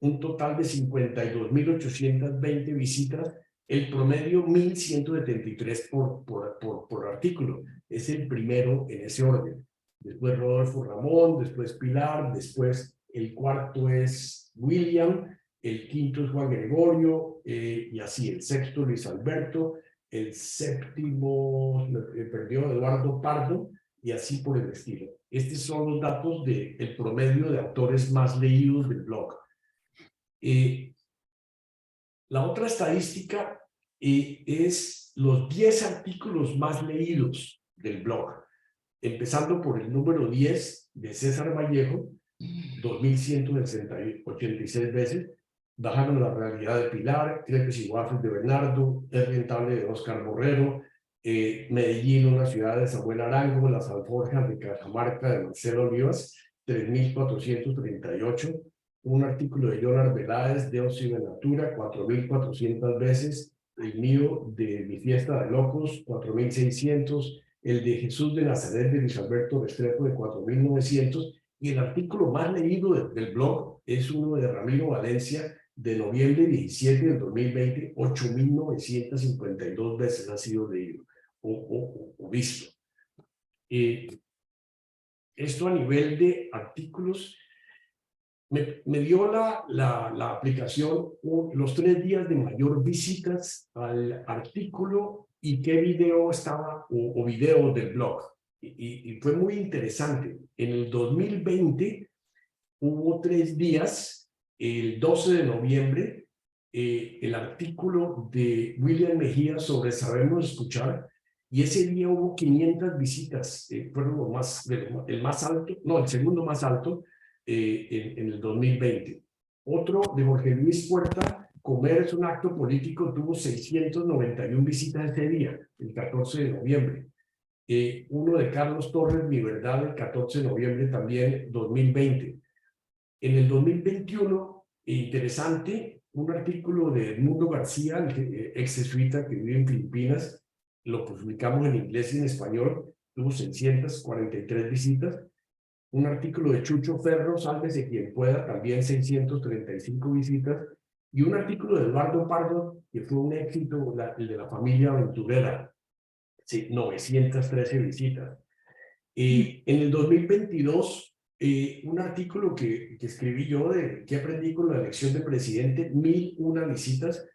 un total de 52.820 visitas, el promedio 1.173 por artículo. Es el primero en ese orden. Después Rodolfo Ramón, después Pilar, después el cuarto es William, el quinto es Juan Gregorio, y así, el sexto Luis Alberto, el séptimo perdió Eduardo Pardo, y así por el estilo. Estos son los datos del promedio de autores más leídos del blog. La otra estadística es los 10 artículos más leídos del blog, empezando por el número 10 de César Vallejo, 2.186 veces, Bajando la realidad de Pilar, Crepes y Waffles de Bernardo, Es rentable de Oscar Borrero, Medellín, una ciudad de Samuel Arango, Las Alforjas de Cajamarca de Marcelo Olivas, 3.438, un artículo de John Arbeláez de Ocio de Natura, 4.400 veces, el mío de Mi Fiesta de Locos, 4.600, el de Jesús de Nazaret de Luis Alberto Restrepo de 4.900, y el artículo más leído del blog es uno de Ramiro Valencia de noviembre 17 del 2020, 8.952 veces ha sido leído o visto. Esto a nivel de artículos me dio la aplicación los 3 días de mayor visitas al artículo y qué video estaba o video del blog. Y fue muy interesante. En el 2020 hubo 3 días, el 12 de noviembre, el artículo de William Mejía sobre Sabemos Escuchar, y ese día hubo 500 visitas, fueron el más alto, no, el segundo más alto en el 2020. Otro de Jorge Luis Puerta, Comer es un acto político, tuvo 691 visitas ese día, el 14 de noviembre. Uno de Carlos Torres, Mi Verdad, el 14 de noviembre también, 2020. En el 2021, interesante, un artículo de Edmundo García, el ex jesuita que vive en Filipinas, lo publicamos en inglés y en español, tuvo 643 visitas. Un artículo de Chucho Ferro, Sálvese quien pueda, también 635 visitas. Y un artículo de Eduardo Pardo, que fue un éxito, el de la familia aventurera, sí, 913 visitas. En el 2022, un artículo que escribí yo de qué aprendí con la elección de presidente, 1.001 visitas.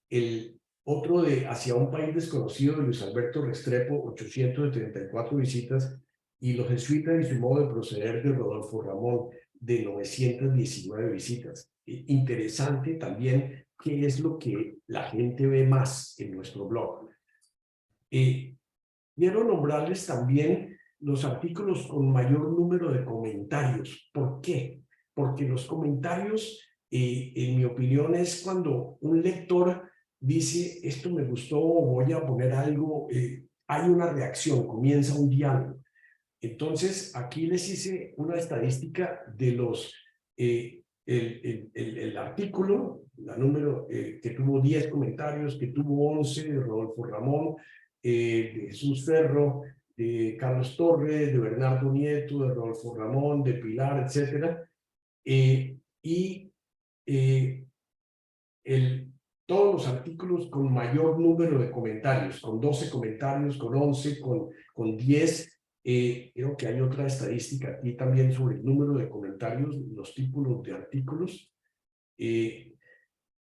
El otro de Hacia un país desconocido de Luis Alberto Restrepo, 834 visitas. Y Los jesuitas y su modo de proceder de Rodolfo Ramón, de 919 visitas. Interesante también qué es lo que la gente ve más en nuestro blog. Quiero nombrarles también los artículos con mayor número de comentarios. ¿Por qué? Porque los comentarios, en mi opinión, es cuando un lector dice, esto me gustó, voy a poner algo, hay una reacción, comienza un diálogo. Entonces, aquí les hice una estadística de los, el artículo, la número que tuvo 10 comentarios, que tuvo 11 de Rodolfo Ramón, de Jesús Ferro, de Carlos Torres, de Bernardo Nieto, de Rodolfo Ramón, de Pilar, etc. Todos los artículos con mayor número de comentarios, con 12 comentarios, con 11, con 10. Creo que hay otra estadística aquí también sobre el número de comentarios, los títulos de artículos.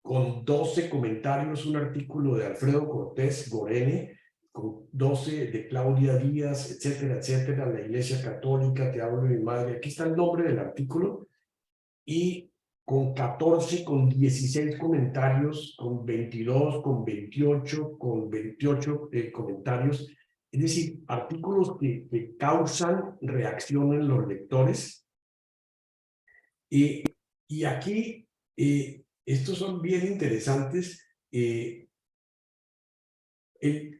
Con 12 comentarios, un artículo de Alfredo Cortés Gorene, con 12 de Claudia Díaz, etcétera, etcétera, la Iglesia Católica, Te hablo de mi madre. Aquí está el nombre del artículo. Y con 14, con 16 comentarios, con 22, con 28, con 28 comentarios. Es decir, artículos que causan reacción en los lectores. Y aquí, estos son bien interesantes.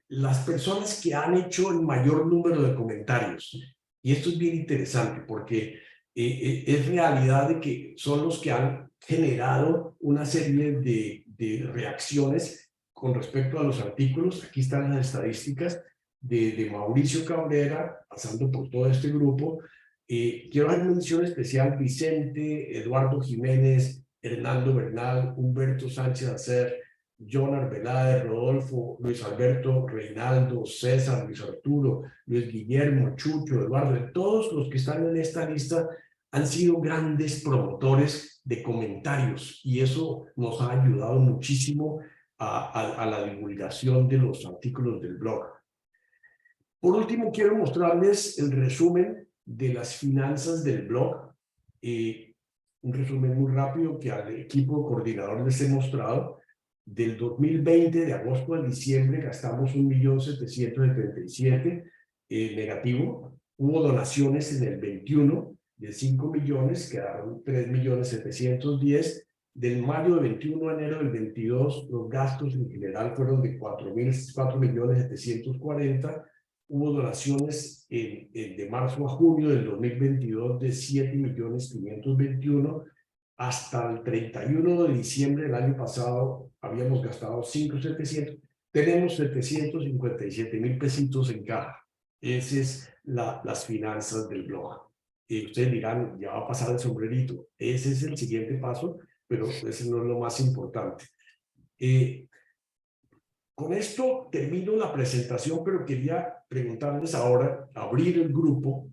Las personas que han hecho el mayor número de comentarios. Y esto es bien interesante porque es realidad de que son los que han generado una serie de reacciones con respecto a los artículos. Aquí están las estadísticas de Mauricio Cabrera, pasando por todo este grupo. Quiero hacer mención especial Vicente, Eduardo Jiménez, Hernando Bernal, Humberto Sánchez Acer, John Arbeláez, Rodolfo, Luis Alberto, Reinaldo, César, Luis Arturo, Luis Guillermo, Chucho, Eduardo, todos los que están en esta lista han sido grandes promotores de comentarios y eso nos ha ayudado muchísimo a la divulgación de los artículos del blog. Por último, quiero mostrarles el resumen de las finanzas del blog. Un resumen muy rápido que al equipo coordinador les he mostrado. Del 2020, de agosto a diciembre, gastamos 1.777.000 negativo. Hubo donaciones en el 21 de 5 millones, quedaron 3.710.000. Del mayo de 21 a enero del 22, los gastos en general fueron de 4.740.000. Hubo donaciones de marzo a junio del 2022 de 7.521.000. Hasta el 31 de diciembre del año pasado habíamos gastado 5.700. Tenemos 757.000 pesitos en caja. Esas es las finanzas del blog. Ustedes dirán, ya va a pasar el sombrerito. Ese es el siguiente paso, pero ese no es lo más importante. Con esto termino la presentación, pero quería preguntarles ahora, abrir el grupo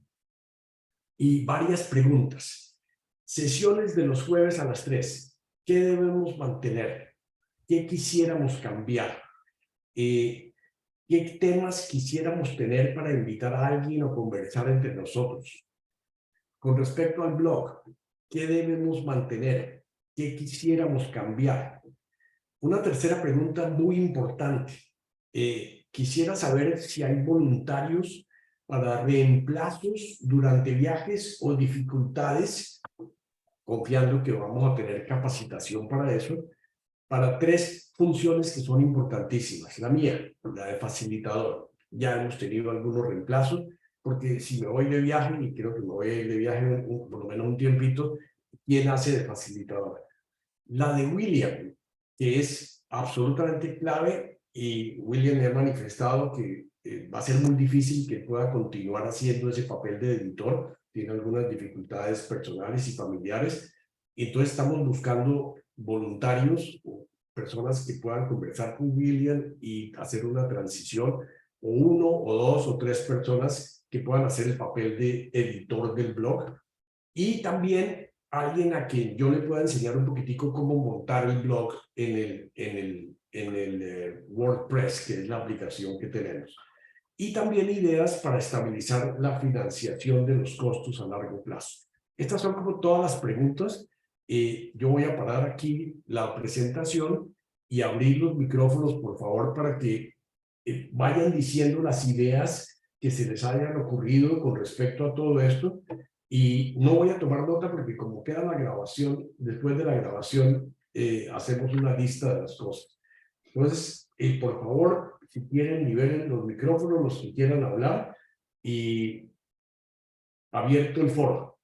y varias preguntas. Sesiones de los jueves a las 3. ¿Qué debemos mantener? ¿Qué quisiéramos cambiar? ¿Qué temas quisiéramos tener para invitar a alguien o conversar entre nosotros? Con respecto al blog, ¿qué debemos mantener? ¿Qué quisiéramos cambiar? Una tercera pregunta muy importante. Quisiera saber si hay voluntarios para reemplazos durante viajes o dificultades, confiando que vamos a tener capacitación para eso, para 3 funciones que son importantísimas. La mía, la de facilitador. Ya hemos tenido algunos reemplazos, porque si me voy de viaje, y creo que me voy a ir de viaje por lo menos un tiempito, ¿quién hace de facilitador? La de William, que es absolutamente clave, y William me ha manifestado que va a ser muy difícil que pueda continuar haciendo ese papel de editor, tiene algunas dificultades personales y familiares, entonces estamos buscando voluntarios o personas que puedan conversar con William y hacer una transición, o 1 o 2 o 3 personas que puedan hacer el papel de editor del blog, y también alguien a quien yo le pueda enseñar un poquitico cómo montar el blog en el WordPress, que es la aplicación que tenemos. Y también ideas para estabilizar la financiación de los costos a largo plazo. Estas son como todas las preguntas. Yo voy a parar aquí la presentación y abrir los micrófonos, por favor, para que vayan diciendo las ideas que se les hayan ocurrido con respecto a todo esto. Y no voy a tomar nota porque como queda la grabación, después de la grabación hacemos una lista de las cosas. Entonces, por favor, si quieren, liberen los micrófonos, los que quieran hablar, y abierto el foro.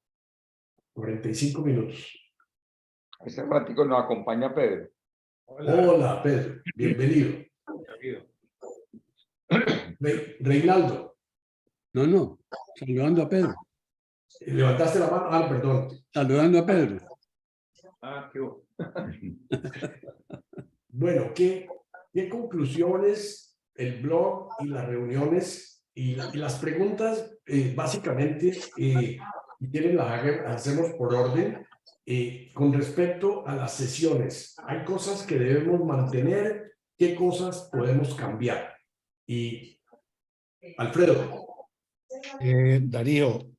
45 minutos. Ese ratico nos acompaña Pedro. Hola Pedro, bienvenido. Reinaldo. No, saludando a Pedro. Levantaste la mano. Ah, perdón. Saludando a Pedro. Qué bueno. Bueno, ¿qué conclusiones el blog y las reuniones y las preguntas, básicamente, si quieren las hacemos por orden, con respecto a las sesiones? ¿Hay cosas que debemos mantener? ¿Qué cosas podemos cambiar? Y Alfredo. Darío,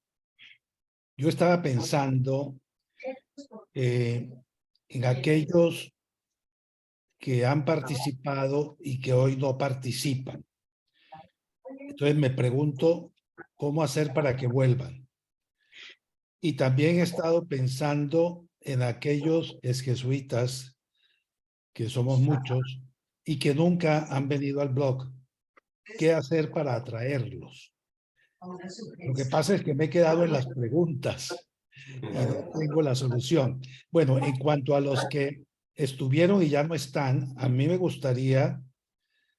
yo estaba pensando en aquellos que han participado y que hoy no participan. Entonces me pregunto cómo hacer para que vuelvan. Y también he estado pensando en aquellos exjesuitas, que somos muchos, y que nunca han venido al blog. ¿Qué hacer para atraerlos? Lo que pasa es que me he quedado en las preguntas y no tengo la solución. Bueno, en cuanto a los que estuvieron y ya no están, a mí me gustaría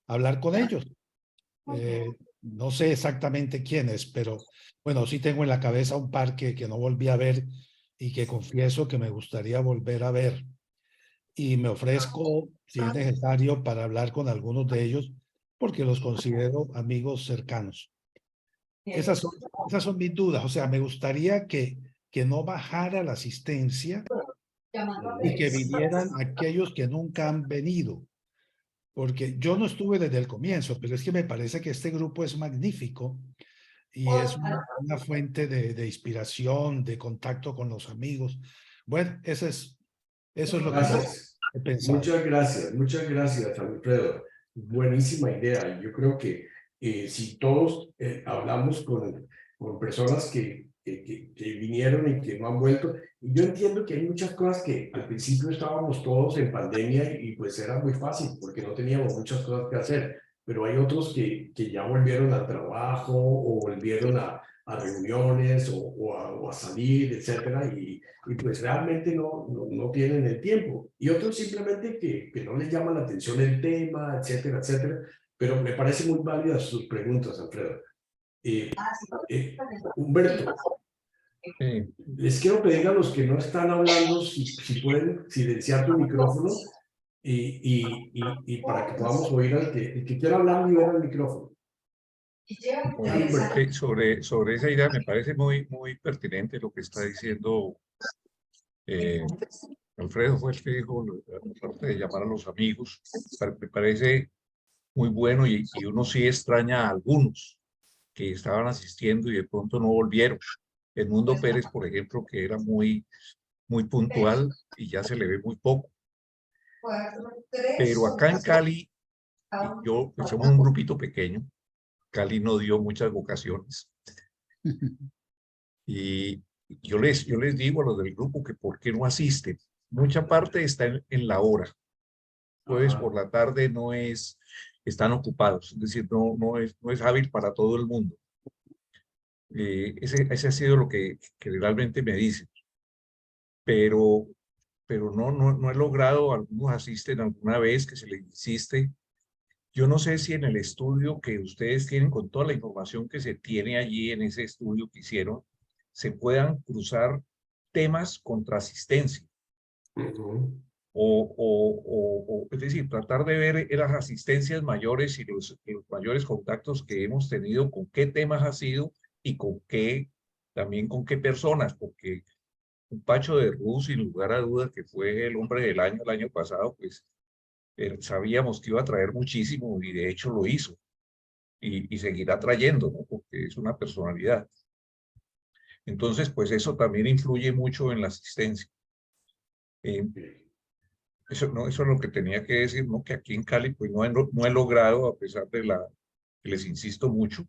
hablar con ellos. No sé exactamente quiénes, pero bueno, sí tengo en la cabeza un par que no volví a ver y que confieso que me gustaría volver a ver. Y me ofrezco, si es necesario, para hablar con algunos de ellos, porque los considero amigos cercanos. Esas son mis dudas. O sea, me gustaría que no bajara la asistencia y que vinieran aquellos que nunca han venido. Porque yo no estuve desde el comienzo, pero es que me parece que este grupo es magnífico y es una fuente de inspiración, de contacto con los amigos. Bueno, eso es lo Gracias. que he pensado. Muchas gracias, Alfredo. Buenísima idea. Yo creo que si todos hablamos con personas que vinieron y que no han vuelto, y yo entiendo que hay muchas cosas que al principio estábamos todos en pandemia y pues era muy fácil porque no teníamos muchas cosas que hacer, pero hay otros que ya volvieron al trabajo o volvieron a reuniones o a salir, etcétera, y pues realmente no tienen el tiempo. Y otros simplemente que no les llama la atención el tema, etcétera, etcétera. Pero me parece muy válidas sus preguntas, Alfredo. Humberto, les quiero pedir a los que no están hablando si pueden silenciar tu micrófono y para que podamos oír al el que quiera hablar, libera el micrófono. Sobre esa idea me parece muy pertinente lo que está diciendo Alfredo, fue el que dijo la parte de llamar a los amigos. Me parece muy bueno y uno sí extraña a algunos que estaban asistiendo y de pronto no volvieron. Edmundo Pérez, por ejemplo, que era muy puntual y ya se le ve muy poco. Pero acá en Cali, pues somos un grupito pequeño. Cali no dio muchas vocaciones. Y yo les digo a los del grupo que por qué no asisten. Mucha parte está en la hora. Jueves por la tarde están ocupados, es decir, no es hábil para todo el mundo. Ese ha sido lo que realmente me dicen. Pero no he logrado, algunos asisten alguna vez que se les insiste. Yo no sé si en el estudio que ustedes tienen, con toda la información que se tiene allí en ese estudio que hicieron, se puedan cruzar temas contra asistencia. Es decir, tratar de ver las asistencias mayores y los mayores contactos que hemos tenido, con qué temas ha sido y también con qué personas, porque un Pacho de Ruz, sin lugar a dudas, que fue el hombre del año el año pasado, pues sabíamos que iba a traer muchísimo y de hecho lo hizo y seguirá trayendo, ¿no? Porque es una personalidad. Entonces, pues eso también influye mucho en la asistencia. Eso es lo que tenía que decir, ¿no? Que aquí en Cali pues no he logrado, a pesar de que les insisto mucho,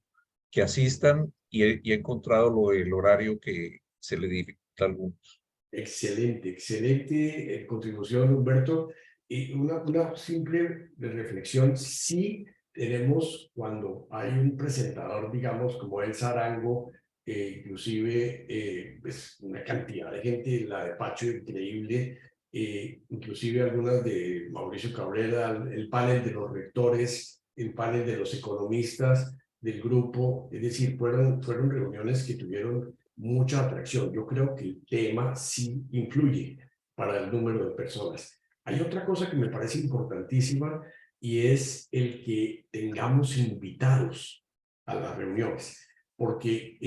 que asistan y he encontrado el horario que se le dificulta a algunos. Excelente contribución, Humberto. Y una simple reflexión, sí tenemos cuando hay un presentador, digamos, como El Zarango, inclusive pues una cantidad de gente, la de Pacho, increíble, inclusive algunas de Mauricio Cabrera, el panel de los rectores, el panel de los economistas del grupo, es decir, fueron reuniones que tuvieron mucha atracción. Yo creo que el tema sí influye para el número de personas. Hay otra cosa que me parece importantísima y es el que tengamos invitados a las reuniones, porque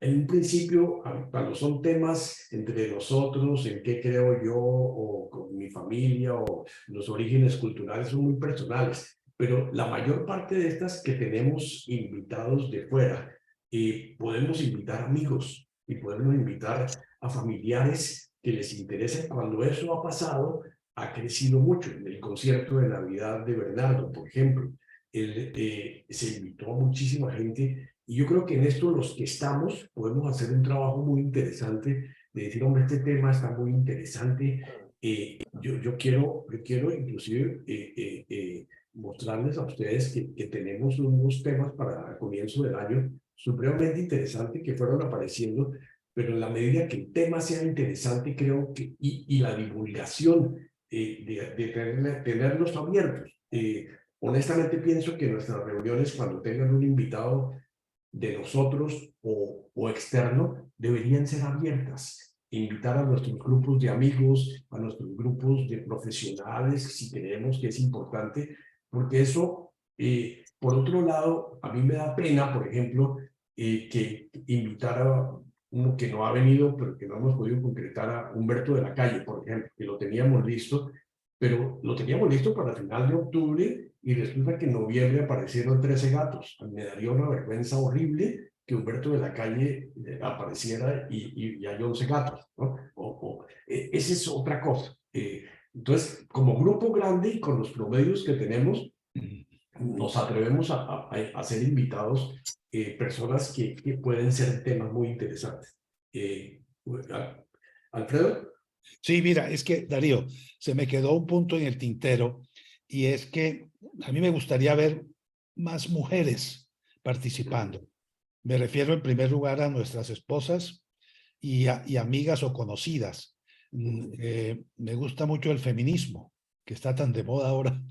en un principio, cuando son temas entre nosotros, en qué creo yo o con mi familia o los orígenes culturales son muy personales, pero la mayor parte de estas que tenemos invitados de fuera, podemos invitar amigos y podemos invitar a familiares que les interesen. Cuando eso ha pasado, ha crecido mucho. En el concierto de Navidad de Bernardo, por ejemplo, se invitó a muchísima gente y yo creo que en esto los que estamos podemos hacer un trabajo muy interesante de decir, hombre, este tema está muy interesante. Yo quiero inclusive mostrarles a ustedes que tenemos unos temas para el comienzo del año supremamente interesantes que fueron apareciendo, pero en la medida que el tema sea interesante, creo que, y la divulgación de tenerlos abiertos. Honestamente pienso que nuestras reuniones, cuando tengan un invitado de nosotros o externo, deberían ser abiertas invitar a nuestros grupos de amigos, a nuestros grupos de profesionales, si creemos que es importante, porque eso, por otro lado, a mí me da pena, por ejemplo, que invitar a uno que no ha venido, pero que no hemos podido concretar, a Humberto de la Calle, por ejemplo, que lo teníamos listo, pero lo teníamos listo para final de octubre y resulta que en noviembre aparecieron 13 gatos. Me daría una vergüenza horrible que Humberto de la Calle apareciera y hay 11 gatos, ¿no? Esa es otra cosa. Entonces, como grupo grande y con los promedios que tenemos, nos atrevemos a ser invitados personas que pueden ser temas muy interesantes. Alfredo. Sí, mira, es que, Darío, se me quedó un punto en el tintero y es que a mí me gustaría ver más mujeres participando. Me refiero en primer lugar a nuestras esposas y amigas o conocidas. Me gusta mucho el feminismo, que está tan de moda ahora,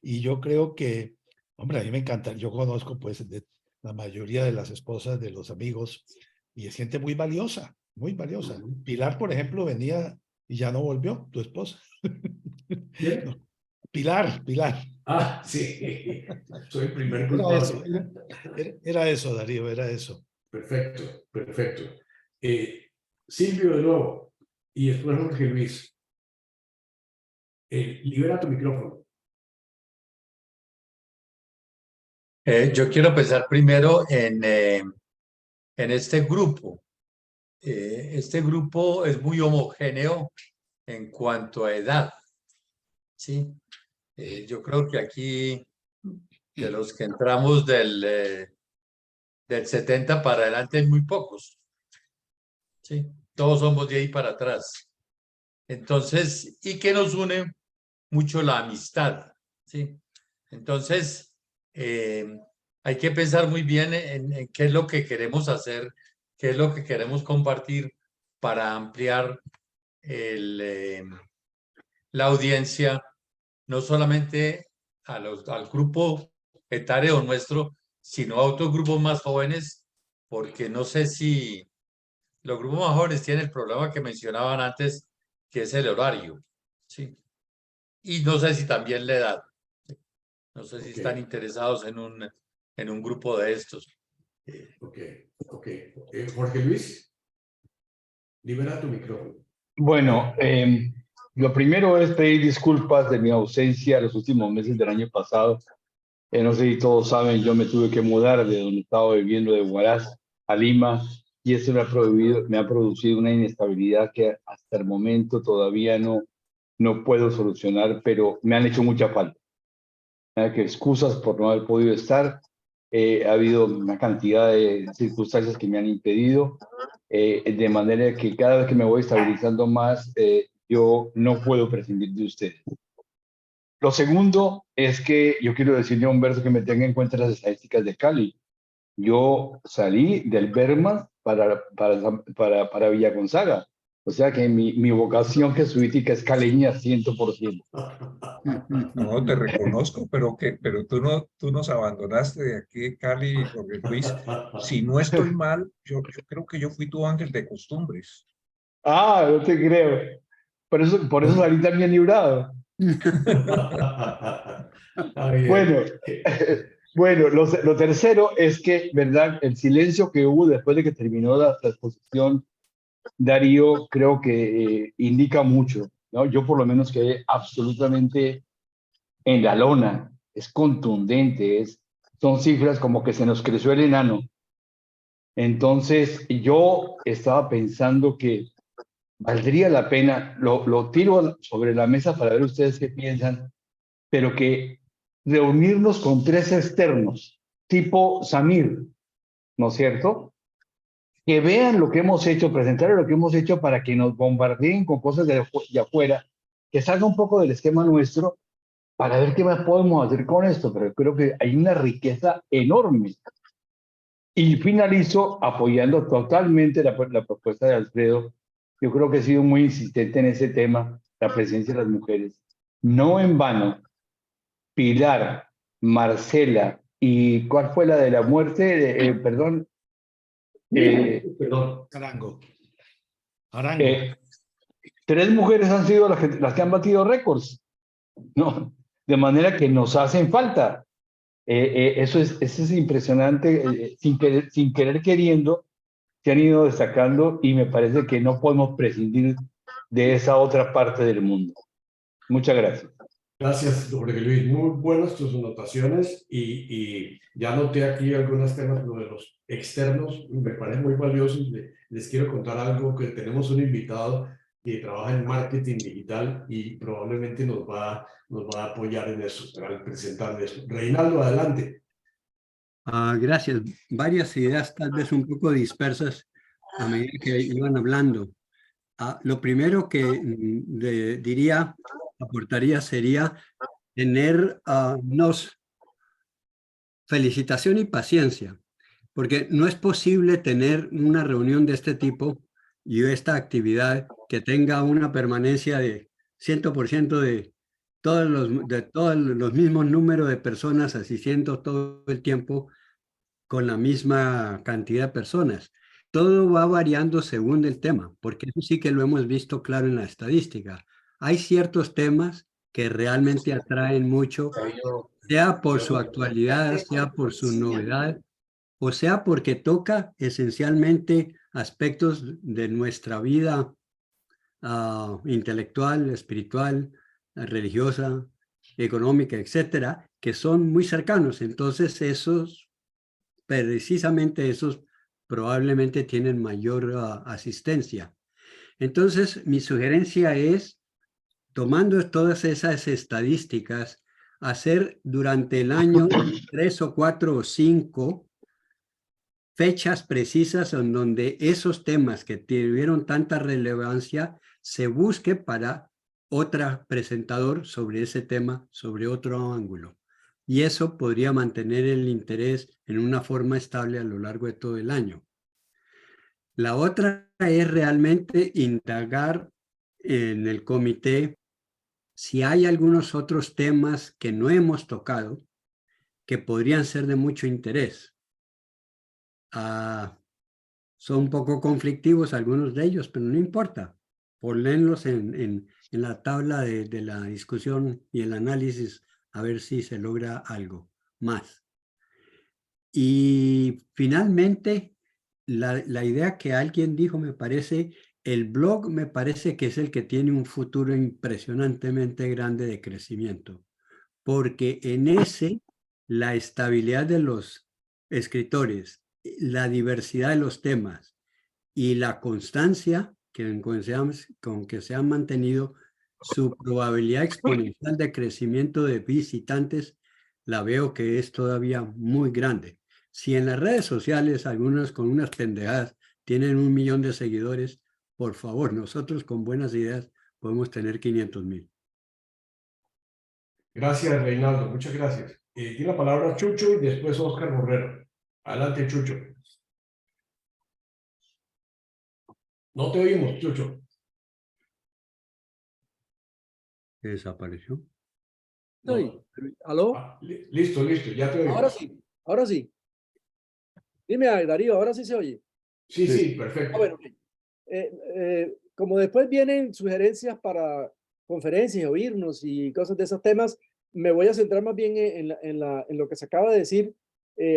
y yo creo que, hombre, a mí me encanta, yo conozco pues de la mayoría de las esposas de los amigos y es gente muy valiosa, muy valiosa. Pilar, por ejemplo, venía y ya no volvió, tu esposa. ¿Quién? No, Pilar. Ah, sí, soy el primer Era eso, culpable. era eso, Darío, era eso. Perfecto, perfecto. Silvio de nuevo, y después Jorge Luis. Libera tu micrófono. Yo quiero pensar primero en este grupo. Este grupo es muy homogéneo en cuanto a edad, ¿sí? Yo creo que aquí, de los que entramos del 70 para adelante, hay muy pocos, ¿sí? Todos somos de ahí para atrás. Entonces, y que nos une mucho la amistad, ¿sí? Entonces, hay que pensar muy bien en qué es lo que queremos hacer, qué es lo que queremos compartir para ampliar la audiencia, no solamente al grupo etario nuestro, sino a otros grupos más jóvenes, porque no sé si los grupos más jóvenes tienen el problema que mencionaban antes, que es el horario, ¿sí? Y no sé si también la edad. No sé si están interesados en un grupo de estos. Ok. Jorge Luis, libera tu micrófono. Bueno, lo primero es pedir disculpas de mi ausencia los últimos meses del año pasado. No sé si todos saben, yo me tuve que mudar de donde estaba viviendo, de Huaraz a Lima, y eso me ha producido una inestabilidad que hasta el momento todavía no puedo solucionar, pero me han hecho mucha falta. Que excusas por no haber podido estar. Ha habido una cantidad de circunstancias que me han impedido, de manera que cada vez que me voy estabilizando más, yo no puedo prescindir de ustedes. Lo segundo es que yo quiero decirle a Humberto que me tenga en cuenta las estadísticas de Cali. Yo salí del Berma para Villa Gonzaga. O sea que mi vocación jesuítica es caleña 100%. No, te reconozco, pero tú nos abandonaste de aquí, Cali, Jorge Luis. Si no estoy mal, yo creo que yo fui tu ángel de costumbres. Ah, no te creo. Por eso salí también librado. Bueno, bueno, lo tercero es que, ¿verdad? El silencio que hubo después de que terminó la exposición, Darío, creo que indica mucho, ¿no? Yo por lo menos quedé absolutamente en la lona, es contundente, son cifras como que se nos creció el enano. Entonces, yo estaba pensando que valdría la pena, lo tiro sobre la mesa para ver ustedes qué piensan, pero que reunirnos con 3 externos, tipo Samir, ¿no es cierto? Que vean lo que hemos hecho, presentar lo que hemos hecho para que nos bombardeen con cosas de afuera, que salga un poco del esquema nuestro para ver qué más podemos hacer con esto, pero creo que hay una riqueza enorme. Y finalizo apoyando totalmente la propuesta de Alfredo. Yo creo que he sido muy insistente en ese tema, la presencia de las mujeres. No en vano, Pilar, Marcela y ¿cuál fue la de la muerte? Perdón. Perdón. Carango. Arango. 3 mujeres han sido las que han batido récords, ¿no? De manera que nos hacen falta. Eso es impresionante. Sin querer queriendo, se han ido destacando y me parece que no podemos prescindir de esa otra parte del mundo. Muchas gracias. Gracias, Jorge Luis. Muy buenas tus anotaciones y ya noté aquí algunos temas, lo de los externos, me parece muy valiosos. Les quiero contar algo, que tenemos un invitado que trabaja en marketing digital y probablemente nos va a apoyar en eso, al presentar esto. Reinaldo, adelante. Gracias. Varias ideas tal vez un poco dispersas a medida que iban hablando. Lo primero que diría, aportaría sería tener felicitación y paciencia, porque no es posible tener una reunión de este tipo y esta actividad que tenga una permanencia de 100% de todos los mismos números de personas asistiendo todo el tiempo con la misma cantidad de personas. Todo va variando según el tema, porque eso sí que lo hemos visto claro en la estadística. Hay ciertos temas que realmente atraen mucho, sea por su actualidad, sea por su novedad, o sea porque toca esencialmente aspectos de nuestra vida intelectual, espiritual, religiosa, económica, etcétera, que son muy cercanos. Entonces, precisamente esos probablemente tienen mayor asistencia. Entonces, mi sugerencia es, tomando todas esas estadísticas, hacer durante el año 3 o 4 o 5 fechas precisas en donde esos temas que tuvieron tanta relevancia se busque para otro presentador sobre ese tema, sobre otro ángulo. Y eso podría mantener el interés en una forma estable a lo largo de todo el año. La otra es realmente indagar en el comité si hay algunos otros temas que no hemos tocado que podrían ser de mucho interés. Son un poco conflictivos algunos de ellos, pero no importa. Ponenlos en la tabla de la discusión y el análisis a ver si se logra algo más. Y finalmente, la idea que alguien dijo, me parece, el blog me parece que es el que tiene un futuro impresionantemente grande de crecimiento, porque en ese la estabilidad de los escritores, la diversidad de los temas y la constancia con que se han mantenido, su probabilidad exponencial de crecimiento de visitantes la veo que es todavía muy grande. Si en las redes sociales algunos con unas pendejadas tienen 1 millón de seguidores, por favor, nosotros con buenas ideas podemos tener 500,000. Gracias, Reinaldo. Muchas gracias. Tiene la palabra Chucho y después Oscar Borrero. Adelante, Chucho. No te oímos, Chucho. Desapareció. No. ¿Aló? Listo, ya te oímos. Ahora sí. Dime, Darío, ahora sí se oye. Sí, perfecto. Bueno, como después vienen sugerencias para conferencias, oírnos y cosas de esos temas, me voy a centrar más bien en lo que se acaba de decir.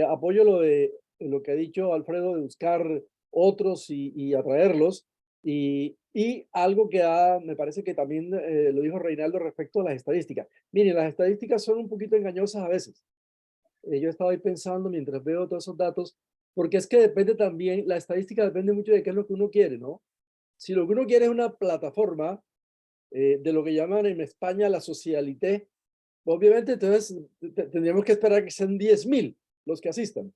Apoyo lo que ha dicho Alfredo de buscar otros y atraerlos. Y algo que me parece que también lo dijo Reinaldo respecto a las estadísticas. Miren, las estadísticas son un poquito engañosas a veces. Yo estaba ahí pensando mientras veo todos esos datos, porque es que depende también, la estadística depende mucho de qué es lo que uno quiere, ¿no? Si lo que uno quiere es una plataforma de lo que llaman en España la socialité, obviamente entonces tendríamos que esperar que sean 10,000 los que asistan.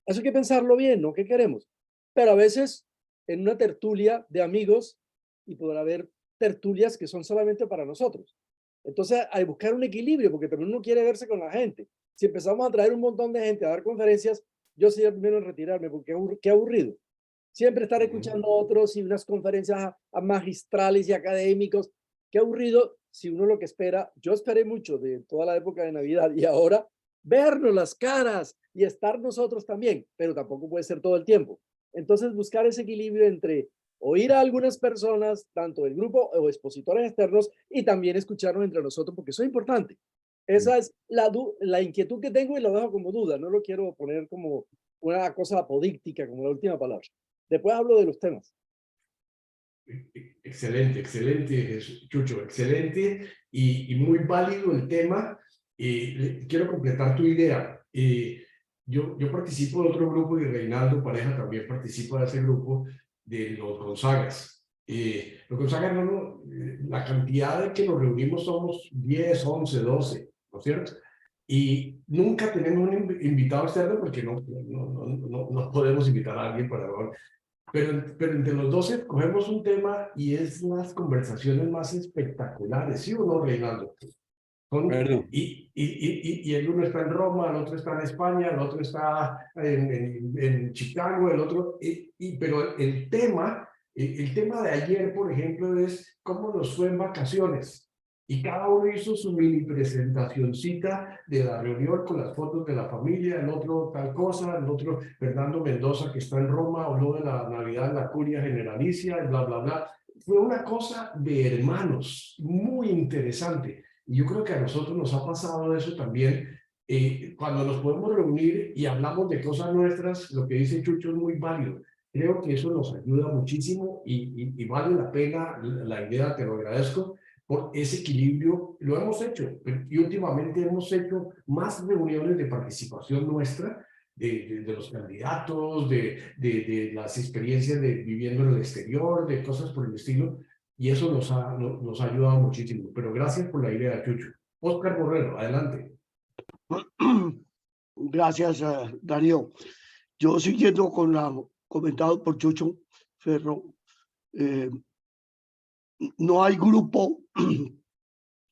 Eso hay que pensarlo bien, ¿no? ¿Qué queremos? Pero a veces en una tertulia de amigos y podrá haber tertulias que son solamente para nosotros. Entonces hay que buscar un equilibrio porque también uno quiere verse con la gente. Si empezamos a traer un montón de gente a dar conferencias, yo sería el primero en retirarme porque qué aburrido. Siempre estar escuchando a otros y unas conferencias a magistrales y académicos. Qué aburrido si uno lo que espera. Yo esperé mucho de toda la época de Navidad y ahora vernos las caras y estar nosotros también, pero tampoco puede ser todo el tiempo. Entonces buscar ese equilibrio entre oír a algunas personas, tanto del grupo o expositores externos, y también escucharnos entre nosotros, porque eso es importante. Esa es la inquietud que tengo y lo dejo como duda, no lo quiero poner como una cosa apodíctica, como la última palabra. Después hablo de los temas. Excelente, excelente, Chucho, excelente y muy válido el tema. Quiero completar tu idea. Yo participo de otro grupo y Reinaldo Pareja también participa de ese grupo de los Gonzagas. Los Gonzagas, la cantidad de que nos reunimos somos 10, 11, 12, ¿no es cierto? Y nunca tenemos un invitado externo porque no podemos invitar a alguien para hablar. Pero entre los 12 cogemos un tema y es las conversaciones más espectaculares, ¿sí o no, Reinaldo? Y el uno está en Roma, el otro está en España, el otro está en Chicago, el otro... pero el tema de ayer, por ejemplo, es cómo nos fue en vacaciones. Y cada uno hizo su mini presentacioncita de la reunión con las fotos de la familia, el otro tal cosa, el otro Fernando Mendoza que está en Roma, habló de la Navidad en la Curia Generalicia, y bla, bla, bla. Fue una cosa de hermanos, muy interesante. Y yo creo que a nosotros nos ha pasado eso también. Cuando nos podemos reunir y hablamos de cosas nuestras, lo que dice Chucho es muy válido. Creo que eso nos ayuda muchísimo y vale la pena la idea, te lo agradezco, por ese equilibrio. Lo hemos hecho y últimamente hemos hecho más reuniones de participación nuestra, de los candidatos, de las experiencias de viviendo en el exterior, de cosas por el estilo, y eso nos ha ayudado muchísimo. Pero gracias por la idea, Chucho. Óscar Borrero, adelante. Gracias, Darío. Yo siguiendo con lo comentado por Chucho Ferro, no hay grupo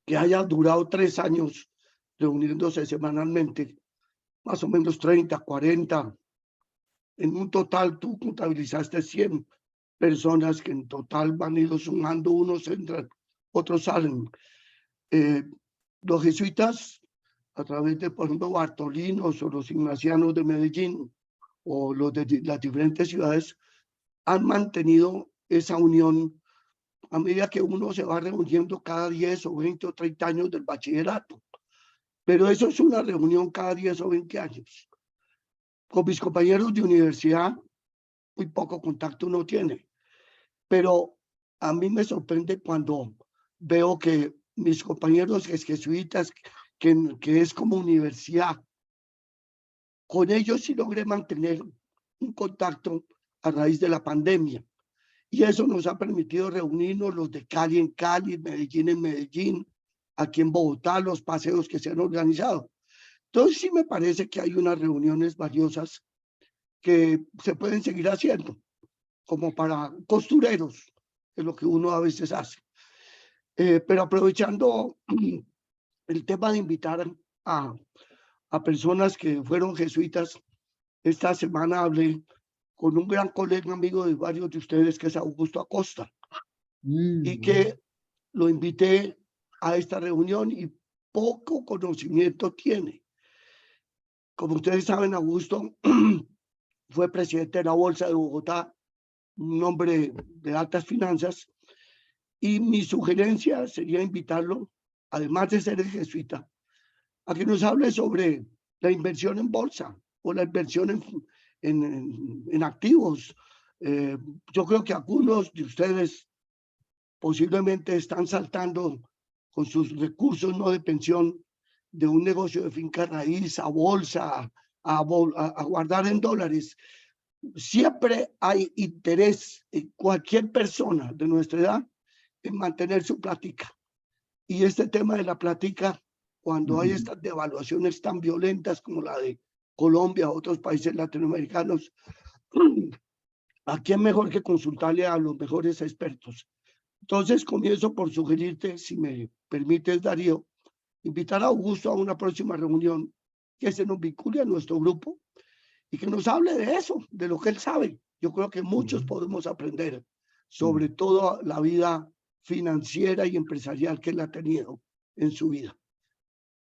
que haya durado 3 años reuniéndose semanalmente, más o menos 30, 40. En un total, tú contabilizaste 100 personas que en total van ido sumando, unos entran, otros salen. Los jesuitas, a través de, por ejemplo, Bartolinos o los ignacianos de Medellín o los de las diferentes ciudades, han mantenido esa unión a medida que uno se va reuniendo cada 10 o 20 o 30 años del bachillerato. Pero eso es una reunión cada 10 o 20 años. Con mis compañeros de universidad, muy poco contacto uno tiene. Pero a mí me sorprende cuando veo que mis compañeros jesuitas, que es como universidad, con ellos sí logré mantener un contacto a raíz de la pandemia. Y eso nos ha permitido reunirnos, los de Cali en Cali, Medellín en Medellín, aquí en Bogotá, los paseos que se han organizado. Entonces sí me parece que hay unas reuniones valiosas que se pueden seguir haciendo, como para costureros, que es lo que uno a veces hace. Pero aprovechando el tema de invitar a personas que fueron jesuitas, esta semana hablé con un gran colega amigo de varios de ustedes, que es Augusto Acosta, y que lo invité a esta reunión y poco conocimiento tiene. Como ustedes saben, Augusto fue presidente de la Bolsa de Bogotá, un hombre de altas finanzas, y mi sugerencia sería invitarlo, además de ser el jesuita, a que nos hable sobre la inversión en bolsa o la inversión en activos. Yo creo que algunos de ustedes posiblemente están saltando con sus recursos no de pensión de un negocio de finca raíz a bolsa, a guardar en dólares. Siempre hay interés en cualquier persona de nuestra edad en mantener su plática. Y este tema de la plática, cuando hay estas devaluaciones tan violentas como la de Colombia o otros países latinoamericanos, ¿a quién mejor que consultarle a los mejores expertos? Entonces comienzo por sugerirte, si me permites, Darío, invitar a Augusto a una próxima reunión que se nos vincule a nuestro grupo y que nos hable de eso, de lo que él sabe. Yo creo que muchos podemos aprender sobre toda la vida financiera y empresarial que él ha tenido en su vida.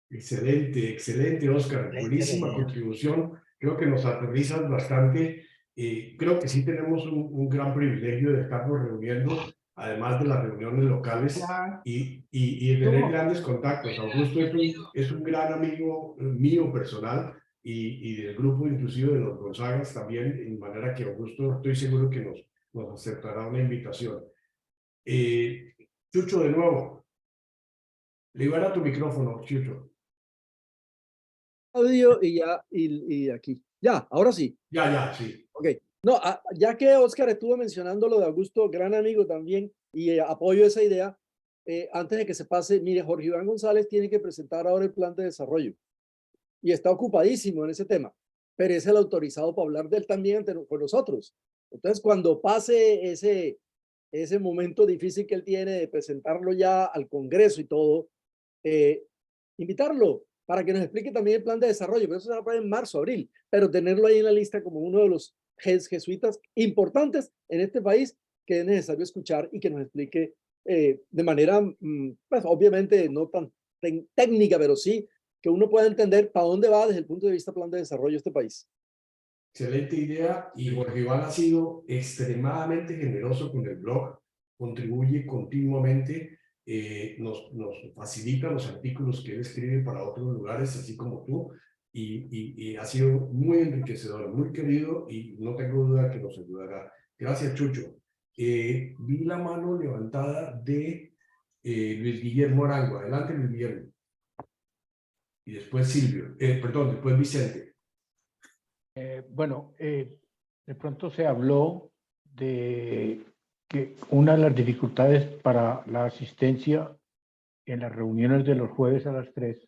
Excelente, excelente, Óscar. Buenísima contribución. Creo que nos aterrizas bastante Creo que sí tenemos un gran privilegio de estarnos reuniendo, además de las reuniones locales, y de tener grandes contactos. Augusto es un gran amigo mío personal y del grupo inclusive de los Gonzagas también, de manera que Augusto estoy seguro que nos aceptará una invitación. Chucho, de nuevo, libera tu micrófono, Chucho. Audio y ya, y aquí. Ya, ahora sí. Ya, sí. Ok. No, ya que Oscar estuvo mencionando lo de Augusto, gran amigo también, y apoyo esa idea, antes de que se pase, mire, Jorge Iván González tiene que presentar ahora el plan de desarrollo y está ocupadísimo en ese tema, pero es el autorizado para hablar de él también con nosotros. Entonces, cuando pase ese momento difícil que él tiene de presentarlo ya al Congreso y todo, invitarlo para que nos explique también el plan de desarrollo, pero eso se va a poner en marzo, abril, pero tenerlo ahí en la lista como uno de los jesuitas importantes en este país que es necesario escuchar y que nos explique de manera, pues obviamente no tan técnica, pero sí que uno pueda entender para dónde va desde el punto de vista plan de desarrollo este país. Excelente idea, y Jorge Iván ha sido extremadamente generoso con el blog, contribuye continuamente, nos facilita los artículos que él escribe para otros lugares, así como tú, y ha sido muy enriquecedor, muy querido, y no tengo duda que nos ayudará. Gracias, Chucho. Vi la mano levantada de Luis Guillermo Arango. Adelante, Luis Guillermo. Y después Silvio, después Vicente. De pronto se habló de que una de las dificultades para la asistencia en las reuniones de los jueves a las 3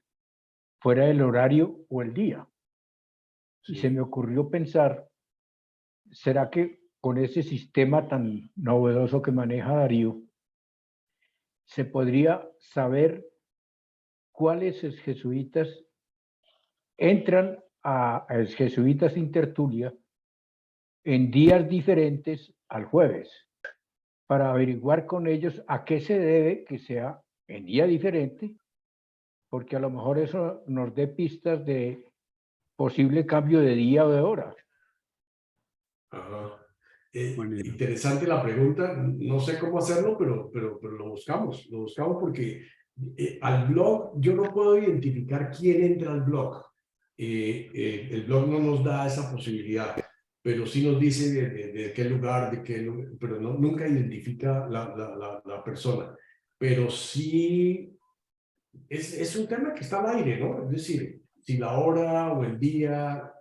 fuera el horario o el día. Y se me ocurrió pensar, ¿será que con ese sistema tan novedoso que maneja Darío, se podría saber cuáles jesuitas entran a jesuitas sin tertulia en días diferentes al jueves, para averiguar con ellos a qué se debe que sea en día diferente, porque a lo mejor eso nos dé pistas de posible cambio de día o de hora? Ajá. Interesante la pregunta, no sé cómo hacerlo, pero lo buscamos porque al blog yo no puedo identificar quién entra al blog. El blog no nos da esa posibilidad, pero sí nos dice de qué lugar, pero nunca identifica la persona. Pero sí es un tema que está al aire, ¿no? Es decir, si la hora o el día,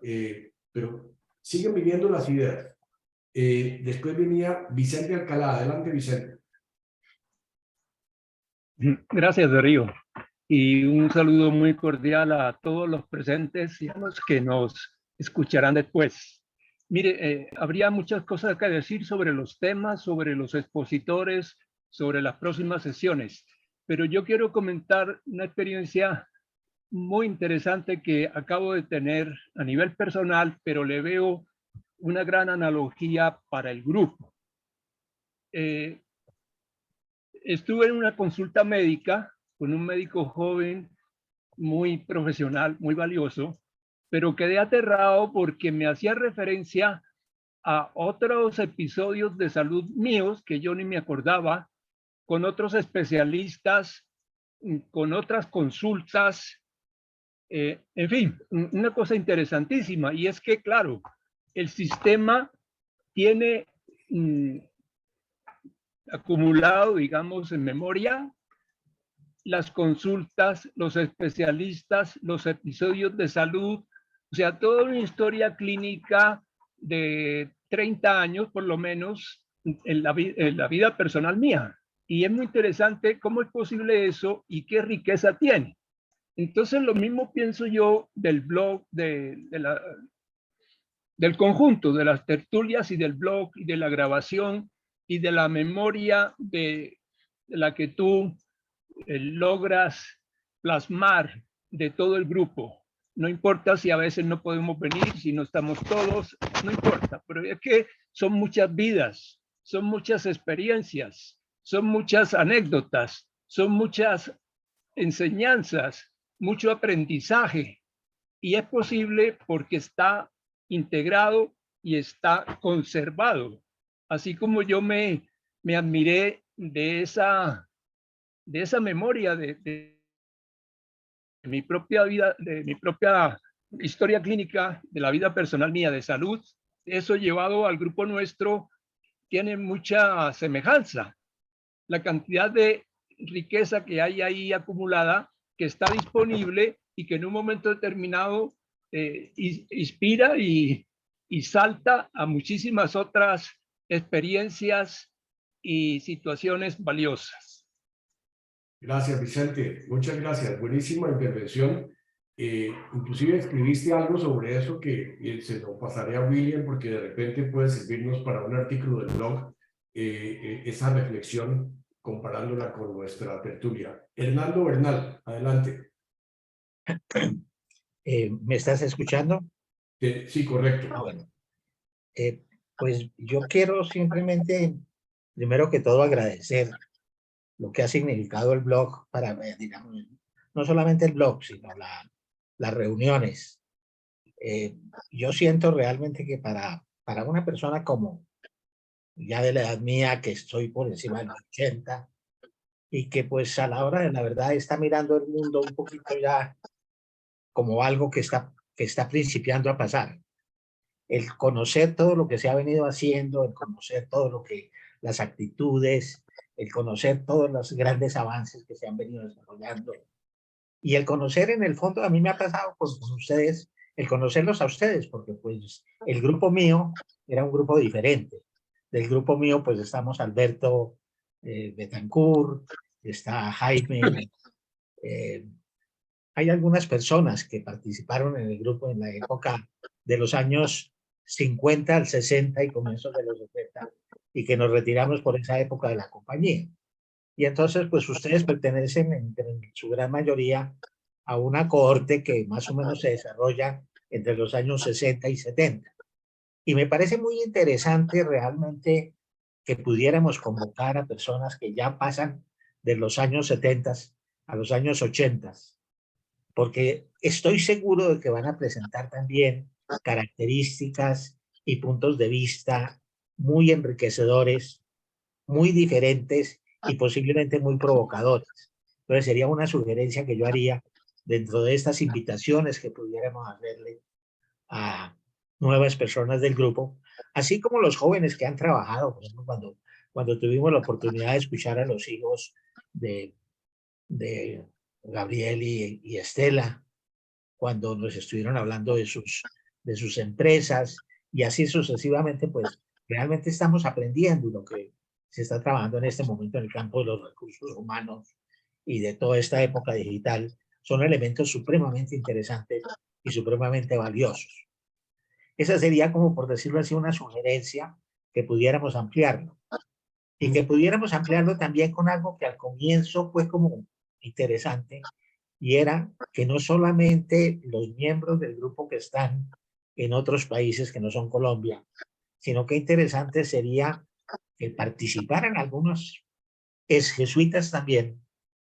pero siguen viniendo las ideas. Después venía Vicente Alcalá. Adelante, Vicente. Gracias, Darío. Y un saludo muy cordial a todos los presentes y a los que nos escucharán después. Mire, habría muchas cosas que decir sobre los temas, sobre los expositores, sobre las próximas sesiones, pero yo quiero comentar una experiencia muy interesante que acabo de tener a nivel personal, pero le veo una gran analogía para el grupo. Estuve en una consulta médica con un médico joven, muy profesional, muy valioso, pero quedé aterrado porque me hacía referencia a otros episodios de salud míos que yo ni me acordaba, con otros especialistas, con otras consultas, en fin, una cosa interesantísima. Y es que, claro, el sistema tiene acumulado, digamos, en memoria las consultas, los especialistas, los episodios de salud, o sea, toda una historia clínica de 30 años por lo menos en la vida personal mía. Y es muy interesante cómo es posible eso y qué riqueza tiene. Entonces, lo mismo pienso yo del blog, del conjunto, de las tertulias y del blog y de la grabación y de la memoria de la que tú logras plasmar de todo el grupo. No importa si a veces no podemos venir, si no estamos todos, no importa, pero es que son muchas vidas, son muchas experiencias, son muchas anécdotas, son muchas enseñanzas, mucho aprendizaje, y es posible porque está integrado y está conservado. Así como yo me admiré de esa memoria de mi propia vida, de mi propia historia clínica, de la vida personal mía de salud, eso llevado al grupo nuestro tiene mucha semejanza. La cantidad de riqueza que hay ahí acumulada, que está disponible y que en un momento determinado inspira y salta a muchísimas otras experiencias y situaciones valiosas. Gracias, Vicente. Muchas gracias. Buenísima intervención. Inclusive escribiste algo sobre eso que se lo pasaré a William porque de repente puede servirnos para un artículo del blog, esa reflexión comparándola con nuestra tertulia. Hernando Bernal, adelante. ¿Me estás escuchando? Sí, correcto. Bueno. Pues yo quiero simplemente, primero que todo, agradecer lo que ha significado el blog para, digamos, no solamente el blog, sino las reuniones. Yo siento realmente que para una persona como ya de la edad mía, que estoy por encima de los 80, y que pues a la hora de la verdad está mirando el mundo un poquito ya como algo que está principiando a pasar. El conocer todo lo que se ha venido haciendo, el conocer todo lo que, las actitudes, el conocer todos los grandes avances que se han venido desarrollando. Y el conocer, en el fondo, a mí me ha pasado con ustedes, el conocerlos a ustedes, porque pues el grupo mío era un grupo diferente. Del grupo mío pues estamos Alberto Betancourt, está Jaime, hay algunas personas que participaron en el grupo en la época de los años 50 al 60 y comienzos de los 70, y que nos retiramos por esa época de la compañía. Y entonces, pues ustedes pertenecen en su gran mayoría a una cohorte que más o menos se desarrolla entre los años 60 y 70. Y me parece muy interesante realmente que pudiéramos convocar a personas que ya pasan de los años 70 a los años 80, porque estoy seguro de que van a presentar también características y puntos de vista muy enriquecedores, muy diferentes y posiblemente muy provocadores. Entonces sería una sugerencia que yo haría dentro de estas invitaciones que pudiéramos hacerle a nuevas personas del grupo, así como los jóvenes que han trabajado. Por ejemplo, cuando tuvimos la oportunidad de escuchar a los hijos de Gabriel y Estela, cuando nos estuvieron hablando de sus empresas y así sucesivamente, pues realmente estamos aprendiendo lo que se está trabajando en este momento en el campo de los recursos humanos y de toda esta época digital. Son elementos supremamente interesantes y supremamente valiosos. Esa sería, como por decirlo así, una sugerencia que pudiéramos ampliarlo. Y que pudiéramos ampliarlo también con algo que al comienzo fue como interesante, y era que no solamente los miembros del grupo que están en otros países que no son Colombia, sino que interesante sería que participaran algunos exjesuitas también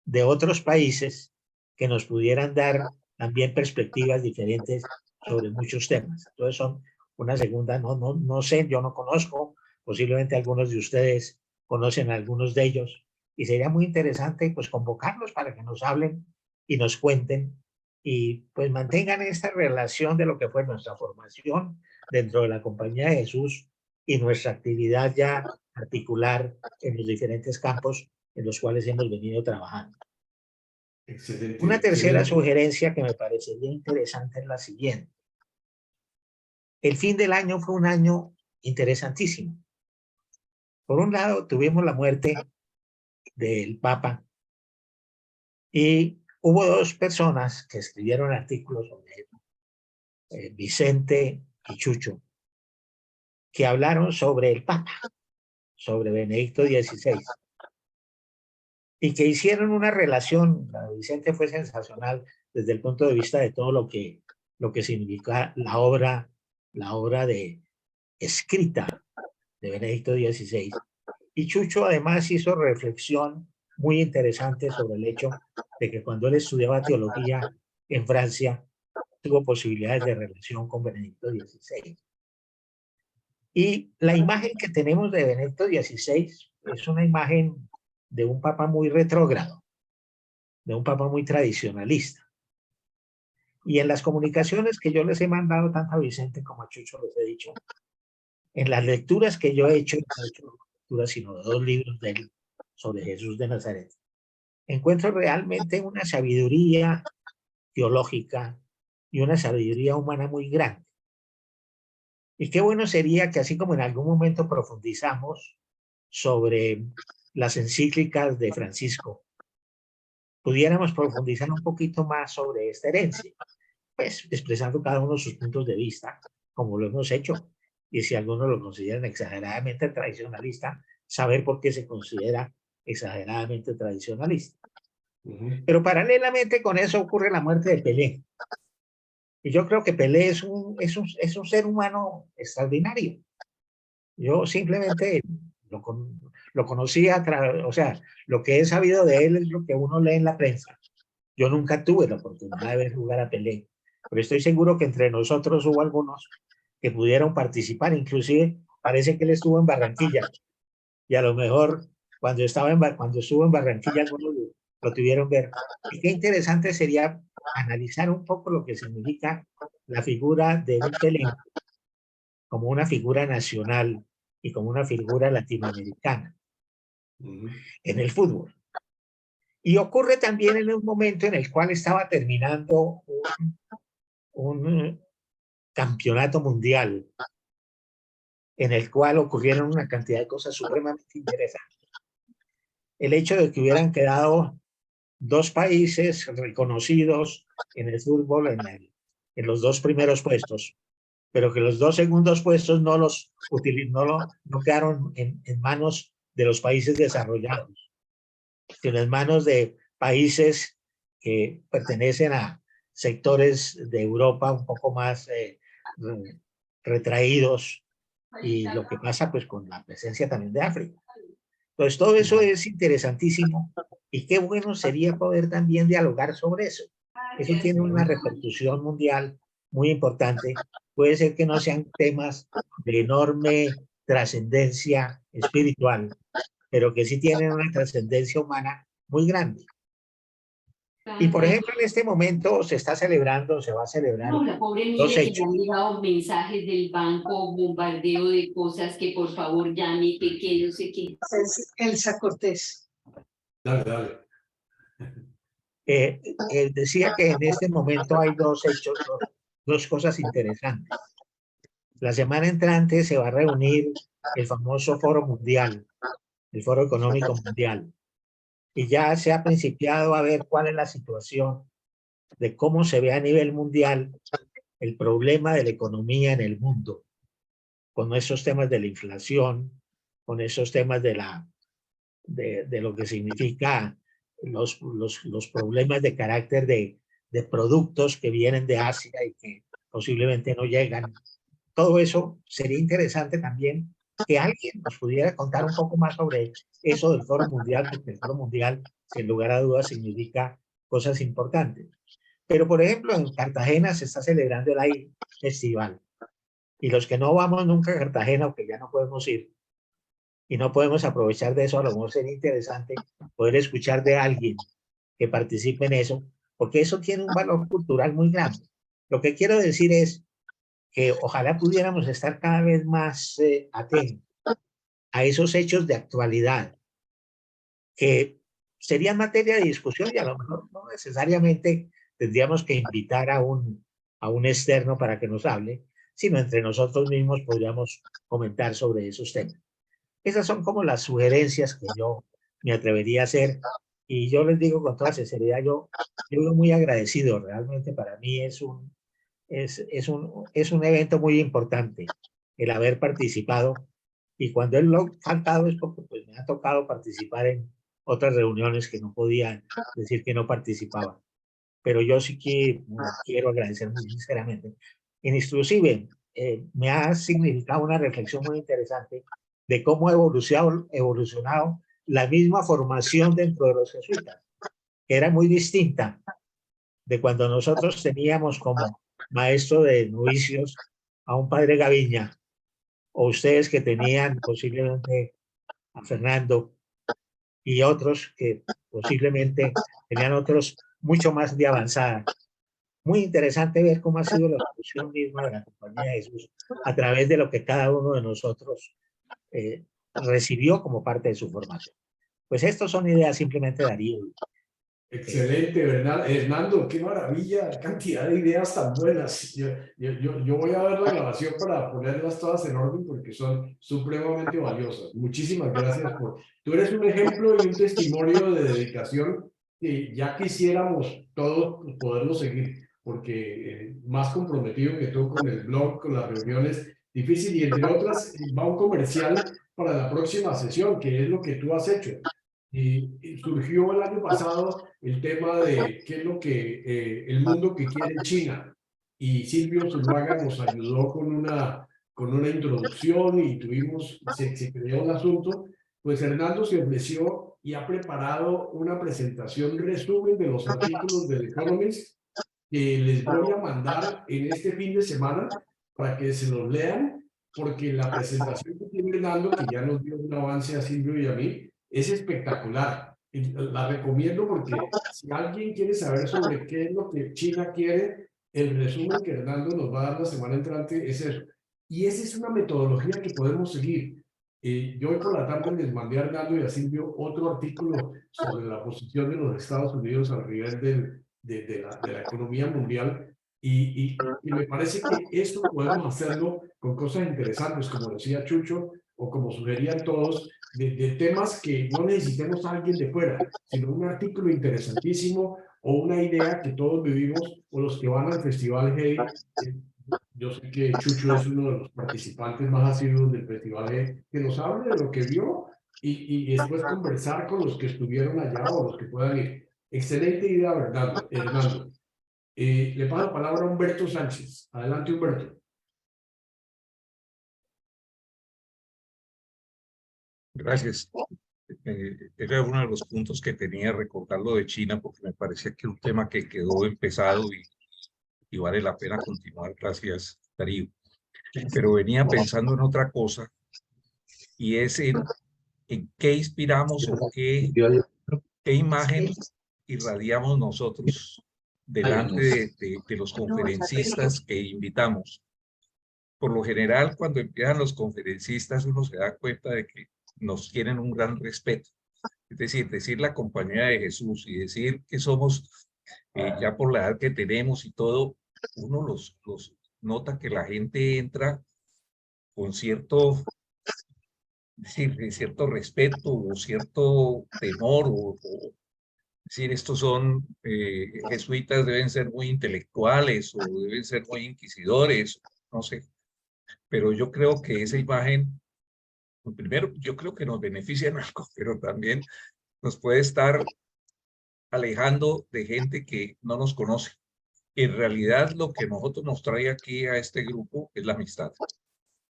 de otros países que nos pudieran dar también perspectivas diferentes sobre muchos temas. Entonces son una segunda, no sé, yo no conozco, posiblemente algunos de ustedes conocen a algunos de ellos, y sería muy interesante pues convocarlos para que nos hablen y nos cuenten y pues mantengan esta relación de lo que fue nuestra formación dentro de la Compañía de Jesús y nuestra actividad ya particular en los diferentes campos en los cuales hemos venido trabajando. Excelente. Una tercera sugerencia que me parecería interesante es la siguiente. El fin del año fue un año interesantísimo. Por un lado, tuvimos la muerte del Papa y hubo dos personas que escribieron artículos sobre él, Vicente y Chucho, que hablaron sobre el Papa, sobre Benedicto XVI, y que hicieron una relación. La de Vicente fue sensacional desde el punto de vista de todo lo que significa la obra de escrita de Benedicto XVI. Y Chucho además hizo reflexión muy interesante sobre el hecho de que cuando él estudiaba teología en Francia, tuvo posibilidades de relación con Benedicto XVI. Y la imagen que tenemos de Benedicto XVI es una imagen de un papa muy retrógrado, de un papa muy tradicionalista. Y en las comunicaciones que yo les he mandado, tanto a Vicente como a Chucho, les he dicho, en las lecturas que yo he hecho, no he hecho lecturas sino de 2 libros de él sobre Jesús de Nazaret, encuentro realmente una sabiduría teológica y una sabiduría humana muy grande. Y qué bueno sería que así como en algún momento profundizamos sobre las encíclicas de Francisco, pudiéramos profundizar un poquito más sobre esta herencia, pues expresando cada uno sus puntos de vista, como lo hemos hecho. Y si algunos lo consideran exageradamente tradicionalista, saber por qué se considera exageradamente tradicionalista. Pero paralelamente con eso ocurre la muerte de Pelé. Y yo creo que Pelé es un ser humano extraordinario. Yo simplemente lo conocía, o sea, lo que he sabido de él es lo que uno lee en la prensa. Yo nunca tuve la oportunidad de ver jugar a Pelé, pero estoy seguro que entre nosotros hubo algunos que pudieron participar, inclusive parece que él estuvo en Barranquilla, y a lo mejor cuando estuvo en Barranquilla algunos lo tuvieron ver. Y qué interesante sería analizar un poco lo que significa la figura de un Pelé como una figura nacional y como una figura latinoamericana en el fútbol. Y ocurre también en un momento en el cual estaba terminando un campeonato mundial, en el cual ocurrieron una cantidad de cosas supremamente interesantes. El hecho de que hubieran quedado 2 países reconocidos en el fútbol en los 2 primeros puestos, pero que los 2 segundos puestos no quedaron en manos de los países desarrollados, sino en manos de países que pertenecen a sectores de Europa un poco más retraídos, y lo que pasa pues con la presencia también de África. Entonces todo eso es interesantísimo y qué bueno sería poder también dialogar sobre eso. Eso tiene una repercusión mundial muy importante. Puede ser que no sean temas de enorme trascendencia espiritual, pero que sí tienen una trascendencia humana muy grande. Y por ejemplo, en este momento se va a celebrar No, la pobre niña 2 que hechos. le han llegado mensajes del banco, bombardeo de cosas que por favor llame, que no sé qué. Elsa Cortés. Dale. Decía que en este momento hay 2 hechos, 2 cosas interesantes. La semana entrante se va a reunir el famoso Foro Mundial, el Foro Económico Mundial, y ya se ha principiado a ver cuál es la situación de cómo se ve a nivel mundial el problema de la economía en el mundo, con esos temas de la inflación, con esos temas de lo que significa los problemas de carácter de productos que vienen de Asia y que posiblemente no llegan. Todo eso sería interesante también que alguien nos pudiera contar un poco más sobre eso del Foro Mundial, porque el Foro Mundial, sin lugar a dudas, significa cosas importantes. Pero, por ejemplo, en Cartagena se está celebrando el AIR Festival. Y los que no vamos nunca a Cartagena o que ya no podemos ir y no podemos aprovechar de eso, a lo mejor sería interesante poder escuchar de alguien que participe en eso, porque eso tiene un valor cultural muy grande. Lo que quiero decir es que ojalá pudiéramos estar cada vez más atentos a esos hechos de actualidad que serían materia de discusión y a lo mejor no necesariamente tendríamos que invitar a un externo para que nos hable, sino entre nosotros mismos podríamos comentar sobre esos temas. Esas son como las sugerencias que yo me atrevería a hacer, y yo les digo con toda sinceridad, yo estoy muy agradecido, realmente para mí es un evento muy importante el haber participado, y cuando él lo ha faltado es porque pues, me ha tocado participar en otras reuniones que no podía decir que no participaba. Pero yo sí que quiero agradecer muy sinceramente. Inclusive me ha significado una reflexión muy interesante de cómo ha evolucionado la misma formación dentro de los jesuitas, que era muy distinta de cuando nosotros teníamos como maestro de novicios a un padre Gaviña, o ustedes que tenían posiblemente a Fernando y otros que posiblemente tenían otros mucho más de avanzada. Muy interesante ver cómo ha sido la evolución misma de la Compañía de Jesús a través de lo que cada uno de nosotros recibió como parte de su formación. Pues estas son ideas simplemente de Darío. Excelente, Hernando, qué maravilla, cantidad de ideas tan buenas. Yo voy a ver la grabación para ponerlas todas en orden porque son supremamente valiosas. Muchísimas gracias Tú eres un ejemplo y un testimonio de dedicación que ya quisiéramos todos poderlo seguir, porque más comprometido que tú con el blog, con las reuniones, difícil, y entre otras va un comercial para la próxima sesión, que es lo que tú has hecho. Y surgió el año pasado el tema de qué es lo que el mundo que quiere China. Y Silvio Zuluaga nos ayudó con una introducción y se creó el asunto. Pues Hernando se ofreció y ha preparado una presentación, resumen de los artículos del Economist que les voy a mandar en este fin de semana para que se los lean, porque la presentación que tiene Hernando, que ya nos dio un avance a Silvio y a mí, es espectacular. La recomiendo porque si alguien quiere saber sobre qué es lo que China quiere, el resumen que Hernando nos va a dar la semana entrante es eso. Y esa es una metodología que podemos seguir. Yo hoy por la tarde les mandé a Hernando y a Silvio otro artículo sobre la posición de los Estados Unidos al nivel de la economía mundial. Y me parece que esto podemos hacerlo con cosas interesantes, como decía Chucho, o como sugerían todos, de temas que no necesitemos a alguien de fuera, sino un artículo interesantísimo o una idea que todos vivimos, o los que van al Festival Hey. Yo sé que Chucho es uno de los participantes más asiduos del Festival Hey, que nos hable de lo que vio y después conversar con los que estuvieron allá o los que puedan ir. Excelente idea, Hernando. Le paso la palabra a Humberto Sánchez. Adelante, Humberto. Gracias. Era uno de los puntos que tenía, recordar lo de China, porque me parecía que un tema que quedó empezado y vale la pena continuar. Gracias, Darío. Pero venía pensando en otra cosa, y es en qué inspiramos o qué imagen irradiamos nosotros delante de los conferencistas que invitamos. Por lo general, cuando empiezan los conferencistas, uno se da cuenta de que nos tienen un gran respeto. Es decir la Compañía de Jesús y decir que somos, ya por la edad que tenemos y todo, uno los nota que la gente entra con cierto respeto o cierto temor, es decir, estos son jesuitas, deben ser muy intelectuales o deben ser muy inquisidores, no sé. Pero yo creo que esa imagen, primero, yo creo que nos beneficia en algo, pero también nos puede estar alejando de gente que no nos conoce. En realidad, lo que nosotros nos trae aquí a este grupo es la amistad.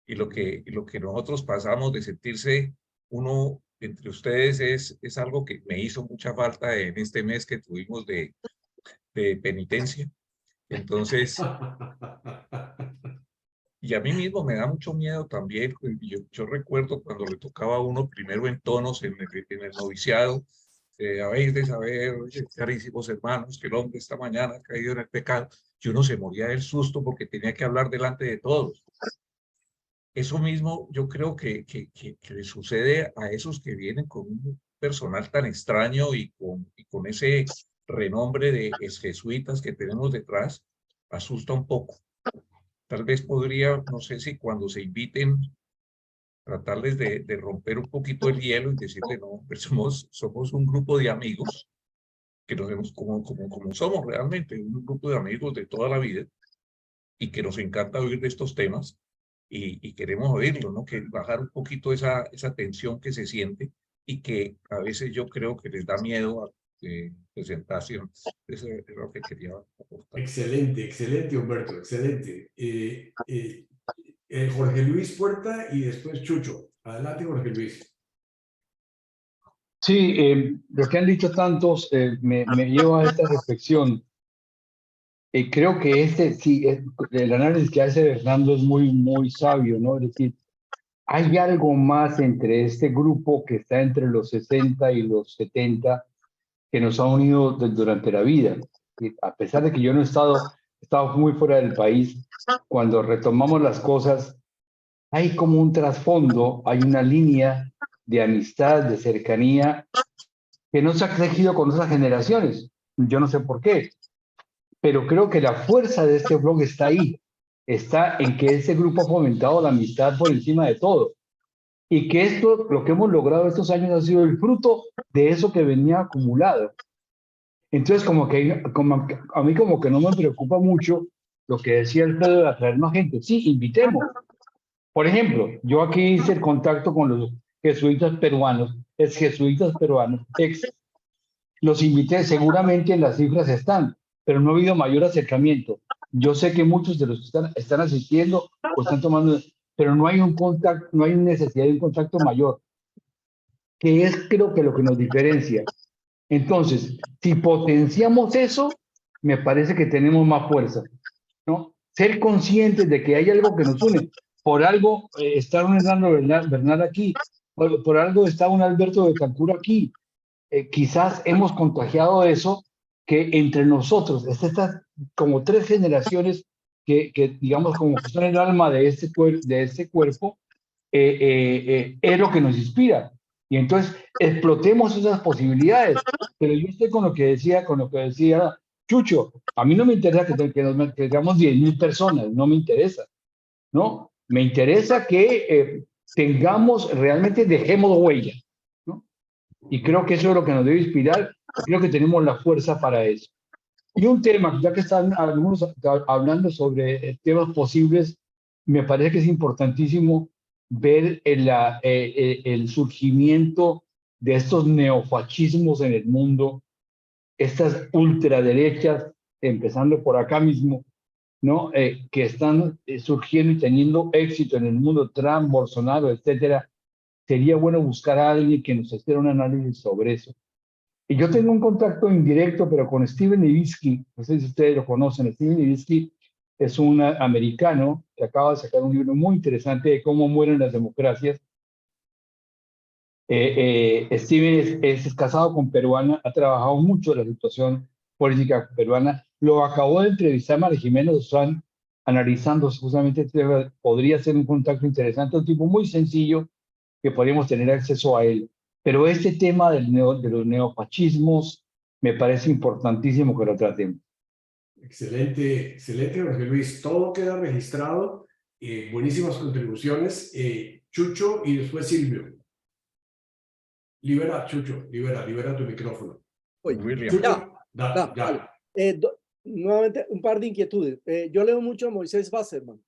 Y lo que nosotros pasamos de sentirse uno entre ustedes es algo que me hizo mucha falta en este mes que tuvimos de penitencia. Entonces, y a mí mismo me da mucho miedo también. Yo recuerdo cuando le tocaba a uno primero en tonos en el noviciado, habéis de saber, carísimos hermanos, que el hombre esta mañana ha caído en el pecado, y uno se moría del susto porque tenía que hablar delante de todos. Eso mismo yo creo que le sucede a esos que vienen con un personal tan extraño y con ese renombre de jesuitas que tenemos detrás, asusta un poco. Tal vez podría, no sé si cuando se inviten, tratarles de romper un poquito el hielo y decirle, no, pues somos un grupo de amigos que nos vemos como somos realmente, un grupo de amigos de toda la vida y que nos encanta oír de estos temas y queremos oírlo, ¿no? Que bajar un poquito esa tensión que se siente y que a veces yo creo que les da miedo a presentación. Eso es lo que quería aportar. Excelente, Humberto, excelente. Jorge Luis Puerta y después Chucho. Adelante, Jorge Luis. Sí, lo que han dicho tantos me lleva a esta reflexión. Creo que sí, el análisis que hace Hernando es muy sabio, ¿no? Es decir, hay algo más entre este grupo que está entre los 60 y los 70 que nos ha unido durante la vida. Y a pesar de que yo no he estado muy fuera del país, cuando retomamos las cosas, hay como un trasfondo, hay una línea de amistad, de cercanía, que no se ha tejido con otras generaciones. Yo no sé por qué, pero creo que la fuerza de este blog está ahí, está en que ese grupo ha fomentado la amistad por encima de todo. Y que esto, lo que hemos logrado estos años ha sido el fruto de eso que venía acumulado. Entonces, a mí como que no me preocupa mucho lo que decía Alfredo de atraer más gente. Sí, invitemos. Por ejemplo, yo aquí hice el contacto con los jesuitas peruanos, los invité, seguramente en las cifras están, pero no ha habido mayor acercamiento. Yo sé que muchos de los que están asistiendo o están tomando, pero no hay un contacto, no hay necesidad de un contacto mayor, que es creo que lo que nos diferencia. Entonces, si potenciamos eso, me parece que tenemos más fuerza, ¿no? Ser conscientes de que hay algo que nos une. Por algo está un Hernando Bernal aquí, por algo está un Alberto de Cancún aquí. Quizás hemos contagiado eso, que entre nosotros, estas como 3 generaciones que digamos como que son el alma de este cuerpo, es lo que nos inspira. Y entonces explotemos esas posibilidades. Pero yo estoy con lo que decía Chucho. A mí no me interesa que nos tengamos 10,000 personas, no me interesa, ¿no? Me interesa que tengamos, realmente dejemos huella, ¿no? Y creo que eso es lo que nos debe inspirar. Creo que tenemos la fuerza para eso. Y un tema, ya que están algunos hablando sobre temas posibles, me parece que es importantísimo ver el surgimiento de estos neofascismos en el mundo, estas ultraderechas, empezando por acá mismo, ¿no? Que están surgiendo y teniendo éxito en el mundo, Trump, Bolsonaro, etcétera. Sería bueno buscar a alguien que nos hiciera un análisis sobre eso. Y yo tengo un contacto indirecto, pero con Steven Levitsky, no sé si ustedes lo conocen. Steven Levitsky es un americano que acaba de sacar un libro muy interesante de cómo mueren las democracias. Steven es casado con peruana, ha trabajado mucho en la situación política peruana. Lo acabó de entrevistar María Jimena Duzán, analizando justamente este tema. Podría ser un contacto interesante, un tipo muy sencillo que podríamos tener acceso a él. Pero este tema de los neofascismos me parece importantísimo que lo tratemos. Excelente, excelente, Jorge Luis. Todo queda registrado. Buenísimas contribuciones. Chucho y después Silvio. Libera, Chucho, libera tu micrófono. Chucho, Ya. Nuevamente, un par de inquietudes. Yo leo mucho a Moisés Wasserman.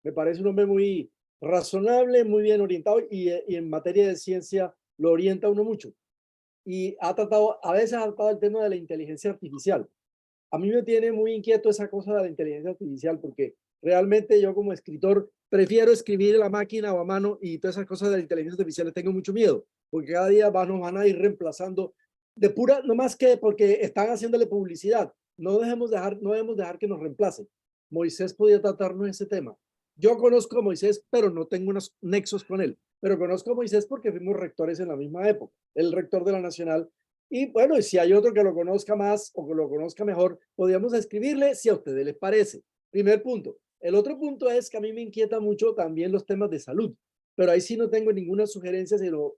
Me parece un hombre muy razonable, muy bien orientado y en materia de ciencia lo orienta uno mucho. Y a veces ha tratado el tema de la inteligencia artificial. A mí me tiene muy inquieto esa cosa de la inteligencia artificial porque realmente yo como escritor prefiero escribir a la máquina o a mano y todas esas cosas de la inteligencia artificial les tengo mucho miedo porque cada día nos van a ir reemplazando de pura, no más que porque están haciéndole publicidad. No debemos dejar que nos reemplacen. Moisés podía tratarnos ese tema. Yo conozco a Moisés, pero no tengo unos nexos con él. Pero conozco a Moisés porque fuimos rectores en la misma época. El rector de la Nacional. Y bueno, y si hay otro que lo conozca más o que lo conozca mejor, podríamos escribirle si a ustedes les parece. Primer punto. El otro punto es que a mí me inquieta mucho también los temas de salud. Pero ahí sí no tengo ninguna sugerencia, sino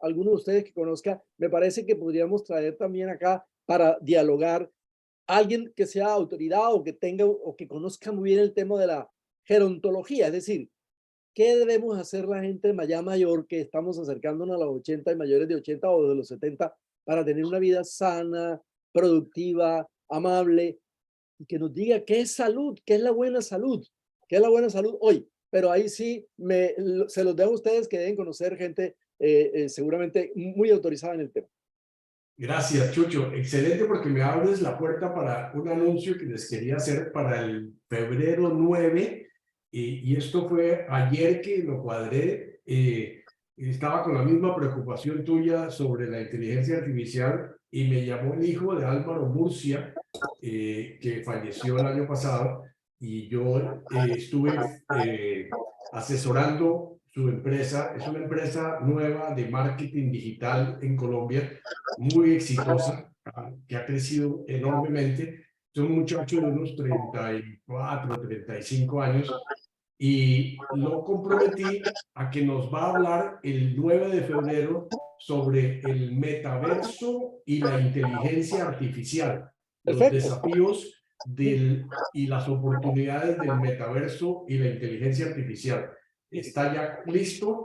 alguno de ustedes que conozca, me parece que podríamos traer también acá para dialogar alguien que sea autoridad o que tenga o que conozca muy bien el tema de la gerontología, es decir, ¿qué debemos hacer la gente ya mayor que estamos acercándonos a los 80 y mayores de 80 o de los 70 para tener una vida sana, productiva, amable y que nos diga qué es salud, qué es la buena salud, qué es la buena salud hoy? Pero ahí sí se los dejo a ustedes que deben conocer gente seguramente muy autorizada en el tema. Gracias, Chucho. Excelente porque me abres la puerta para un anuncio que les quería hacer para el febrero 9. Y esto fue ayer que lo cuadré. Estaba con la misma preocupación tuya sobre la inteligencia artificial y me llamó el hijo de Álvaro Murcia, que falleció el año pasado, y yo estuve asesorando su empresa. Es una empresa nueva de marketing digital en Colombia, muy exitosa, que ha crecido enormemente. Es un muchacho de unos 34, 35 años y lo comprometí a que nos va a hablar el 9 de febrero sobre el metaverso y la inteligencia artificial, los Perfecto. desafíos y las oportunidades del metaverso y la inteligencia artificial. Está ya listo,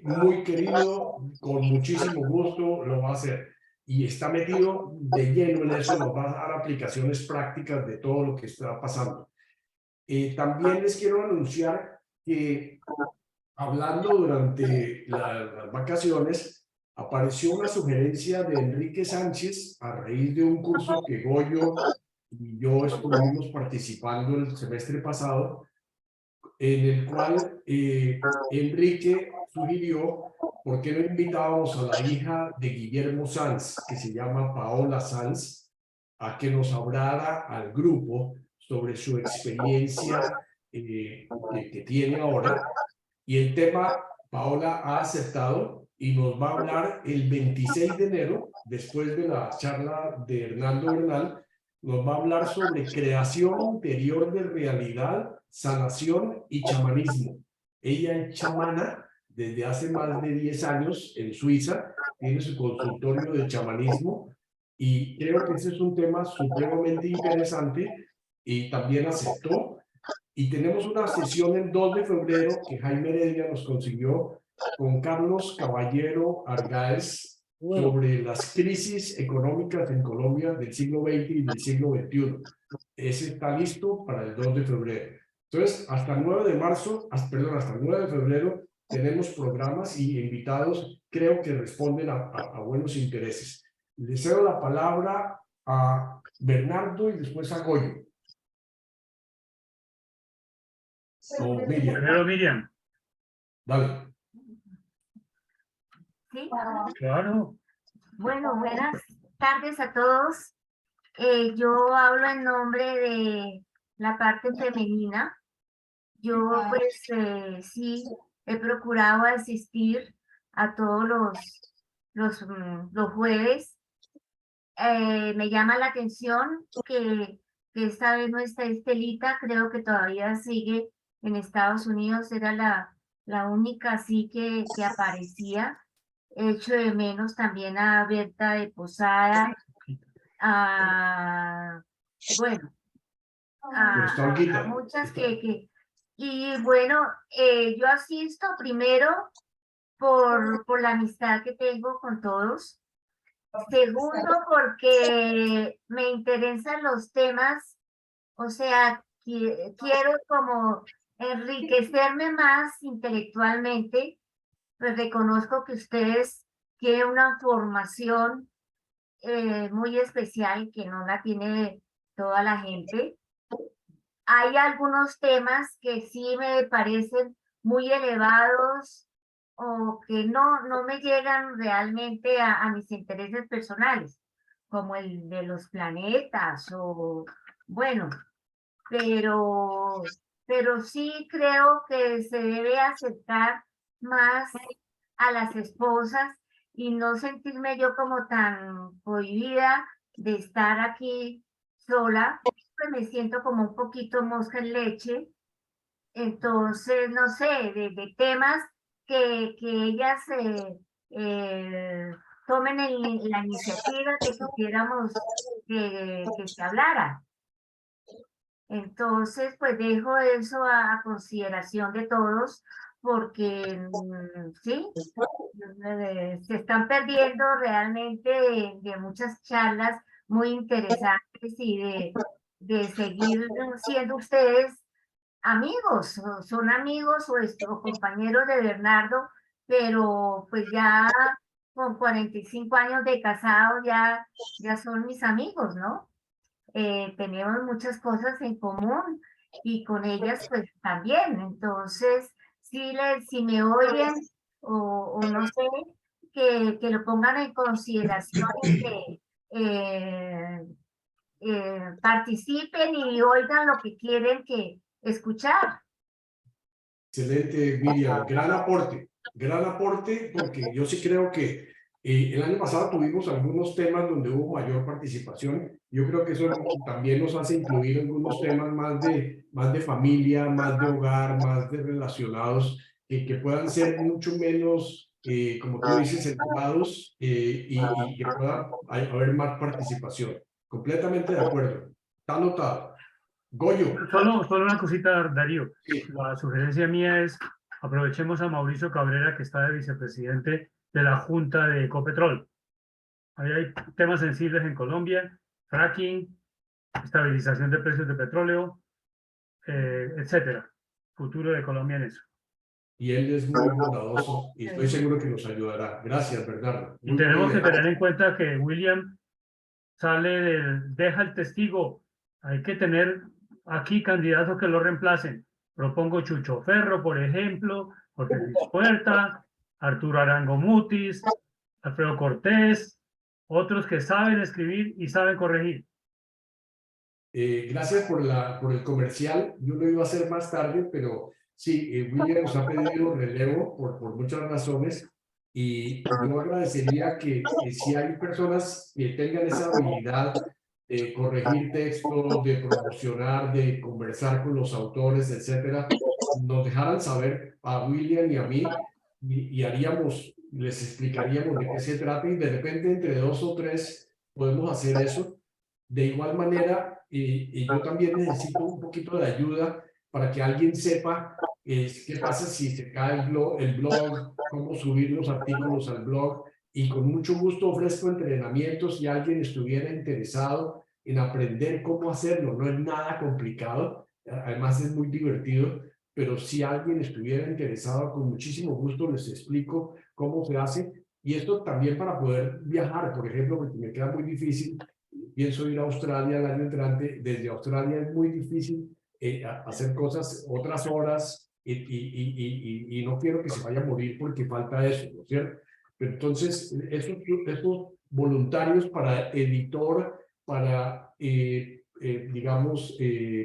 muy querido, con muchísimo gusto lo va a hacer. Y está metido de lleno en eso, nos va a dar aplicaciones prácticas de todo lo que está pasando. También les quiero anunciar que, hablando durante las vacaciones, apareció una sugerencia de Enrique Sánchez a raíz de un curso que Goyo y yo estuvimos participando el semestre pasado, en el cual Enrique sugirió por qué no invitábamos a la hija de Guillermo Sanz, que se llama Paola Sanz, a que nos hablara al grupo sobre su experiencia que tiene ahora. Y el tema, Paola ha aceptado y nos va a hablar el 26 de enero, después de la charla de Hernando Bernal, nos va a hablar sobre creación interior de realidad, sanación y chamanismo. Ella es chamana desde hace más de 10 años en Suiza, tiene su consultorio de chamanismo y creo que ese es un tema supremamente interesante y también aceptó. Y tenemos una sesión el 2 de febrero que Jaime Heredia nos consiguió con Carlos Caballero Argáez sobre las crisis económicas en Colombia del siglo XX y del siglo XXI. Ese está listo para el 2 de febrero. Entonces, hasta el 9 de marzo, hasta el 9 de febrero, tenemos programas y invitados, creo que responden a buenos intereses. Le cedo la palabra a Bernardo y después a Goyo. O Miriam. Primero Miriam. Dale. Sí. Claro. Bueno, buenas tardes a todos. Yo hablo en nombre de la parte femenina. Yo pues sí he procurado asistir a todos los jueves. Me llama la atención que esta vez no está Estelita, creo que todavía sigue en Estados Unidos, era la única así que aparecía. Echo de menos también a Berta de Posada, bueno, a muchas y bueno, yo asisto primero por la amistad que tengo con todos. Segundo, porque me interesan los temas, o sea, quiero como enriquecerme más intelectualmente. Pues reconozco que ustedes tienen una formación muy especial que no la tiene toda la gente. Hay algunos temas que sí me parecen muy elevados o que no me llegan realmente a mis intereses personales, como el de los planetas o, bueno, pero sí creo que se debe aceptar más a las esposas y no sentirme yo como tan cohibida de estar aquí sola, pues me siento como un poquito mosca en leche. Entonces, no sé, de temas que ellas tomen la iniciativa que quisiéramos que se hablara. Entonces, pues dejo eso a consideración de todos, porque sí, se están perdiendo realmente de muchas charlas muy interesantes y de seguir siendo ustedes amigos, son amigos o compañeros de Bernardo, pero pues ya con 45 años de casado ya son mis amigos, ¿no? Tenemos muchas cosas en común y con ellas pues también. Entonces, si me oyen o no sé, que lo pongan en consideración y que participen y oigan lo que quieren que escuchar. Excelente, Miriam. Gran aporte, porque yo sí creo que el año pasado tuvimos algunos temas donde hubo mayor participación. Yo creo que eso también nos hace incluir algunos temas más de familia, más de hogar, más de relacionados, que puedan ser mucho menos, como tú dices, centrados y que pueda haber más participación. Completamente de acuerdo. Está anotado. Goyo. Solo una cosita, Darío. La sugerencia mía es aprovechemos a Mauricio Cabrera, que está de vicepresidente de la Junta de Ecopetrol. Ahí hay temas sensibles en Colombia, fracking, estabilización de precios de petróleo, etcétera. Futuro de Colombia en eso. Y él es muy bondadoso y estoy seguro que nos ayudará. Gracias, Bernardo. Y tenemos que tener en cuenta que William deja el testigo. Hay que tener aquí candidatos que lo reemplacen. Propongo Chucho Ferro, por ejemplo, Jorge Luis Puerta, Arturo Arango Mutis, Alfredo Cortés, otros que saben escribir y saben corregir. Gracias por el comercial. Yo lo iba a hacer más tarde, pero sí, William nos ha pedido relevo por muchas razones y yo agradecería que si hay personas que tengan esa habilidad de corregir textos, de promocionar, de conversar con los autores, etcétera, nos dejaran saber a William y a mí y les explicaríamos de qué se trata y de repente entre 2 o 3 podemos hacer eso. De igual manera, y yo también necesito un poquito de ayuda para que alguien sepa qué pasa si se cae el blog, cómo subir los artículos al blog, y con mucho gusto ofrezco entrenamientos si alguien estuviera interesado en aprender cómo hacerlo. No es nada complicado, además es muy divertido, pero si alguien estuviera interesado, con muchísimo gusto les explico cómo se hace. Y esto también para poder viajar, por ejemplo, porque me queda muy difícil. Pienso ir a Australia el año entrante. Desde Australia es muy difícil hacer cosas otras horas y no quiero que se vaya a morir porque falta eso, ¿no es cierto? Pero entonces, estos voluntarios para editor, para, digamos,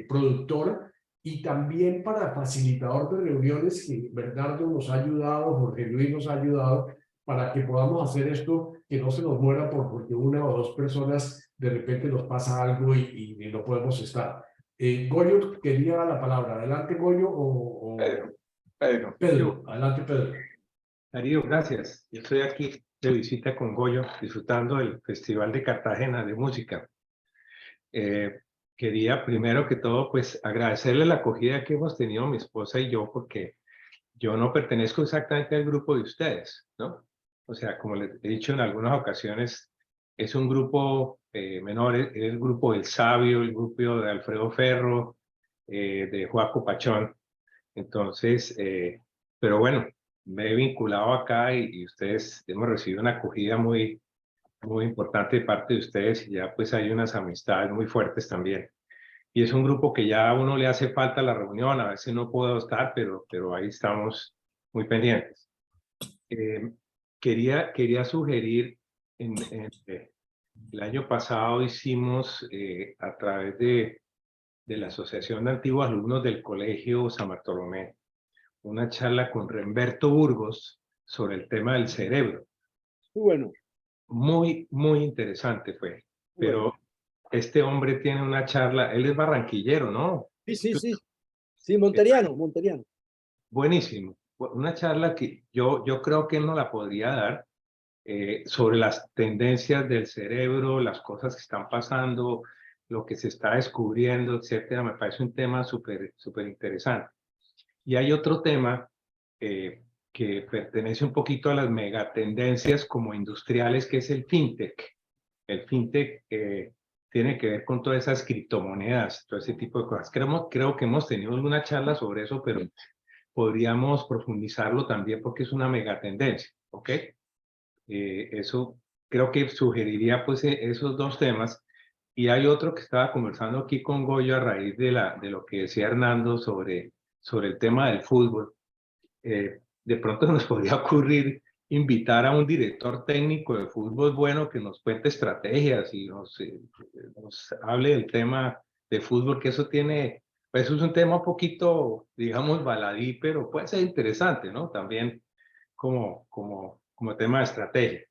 productor y también para facilitador de reuniones, que Bernardo nos ha ayudado, Jorge Luis nos ha ayudado, para que podamos hacer esto, que no se nos muera porque 1 o 2 personas de repente nos pasa algo y no podemos estar. Goyo quería la palabra. Adelante, Goyo, o Pedro. Adelante, Pedro. Darío, gracias. Yo estoy aquí de visita con Goyo, disfrutando del Festival de Cartagena de Música. Quería primero que todo, pues, agradecerle la acogida que hemos tenido mi esposa y yo, porque yo no pertenezco exactamente al grupo de ustedes, ¿no? O sea, como les he dicho en algunas ocasiones, es un grupo menor, es el grupo del Sabio, el grupo de Alfredo Ferro, de Joaco Pachón. Entonces, pero bueno, me he vinculado acá y ustedes hemos recibido una acogida muy importante de parte de ustedes y ya pues hay unas amistades muy fuertes también. Y es un grupo que ya a uno le hace falta la reunión, a veces no puedo estar, pero ahí estamos muy pendientes. Quería sugerir, el año pasado hicimos a través de la Asociación de Antiguos Alumnos del Colegio San Bartolomé una charla con Remberto Burgos sobre el tema del cerebro. Muy bueno. Muy interesante fue, pero este hombre tiene una charla, él es barranquillero, ¿no? Sí, monteriano. Buenísimo, una charla que yo creo que él no la podría dar sobre las tendencias del cerebro, las cosas que están pasando, lo que se está descubriendo, etcétera. Me parece un tema súper interesante. Y hay otro tema que pertenece un poquito a las megatendencias como industriales, que es el fintech. El fintech tiene que ver con todas esas criptomonedas, todo ese tipo de cosas. Creo que hemos tenido alguna charla sobre eso, pero podríamos profundizarlo también porque es una megatendencia, ¿ok? Eso creo que sugeriría pues esos 2 temas. Y hay otro que estaba conversando aquí con Goyo a raíz de lo que decía Hernando sobre el tema del fútbol. De pronto nos podría ocurrir invitar a un director técnico de fútbol bueno que nos cuente estrategias y nos hable del tema de fútbol, que eso tiene Eso es un tema un poquito, digamos, baladí, pero puede ser interesante, ¿no? También como tema de estrategia.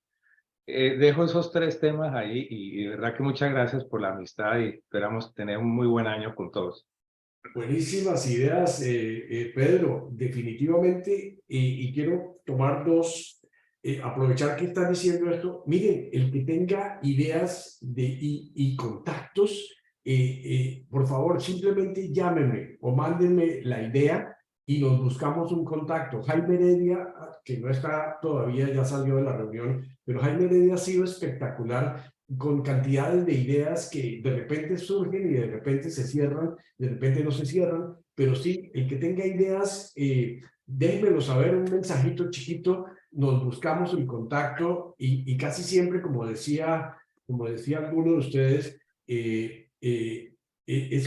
Dejo esos tres temas ahí y de verdad que muchas gracias por la amistad y esperamos tener un muy buen año con todos. Buenísimas ideas, Pedro, definitivamente, y quiero tomar dos, aprovechar que estás diciendo esto. Miren, el que tenga ideas y contactos, por favor, simplemente llámenme o mándenme la idea y nos buscamos un contacto. Jaime Heredia, que no está todavía, ya salió de la reunión, pero Jaime Heredia ha sido espectacular, con cantidades de ideas que de repente surgen y de repente se cierran, de repente no se cierran, pero sí, el que tenga ideas, déjenmelo saber, un mensajito chiquito, nos buscamos el contacto y casi siempre, como decía alguno de ustedes, es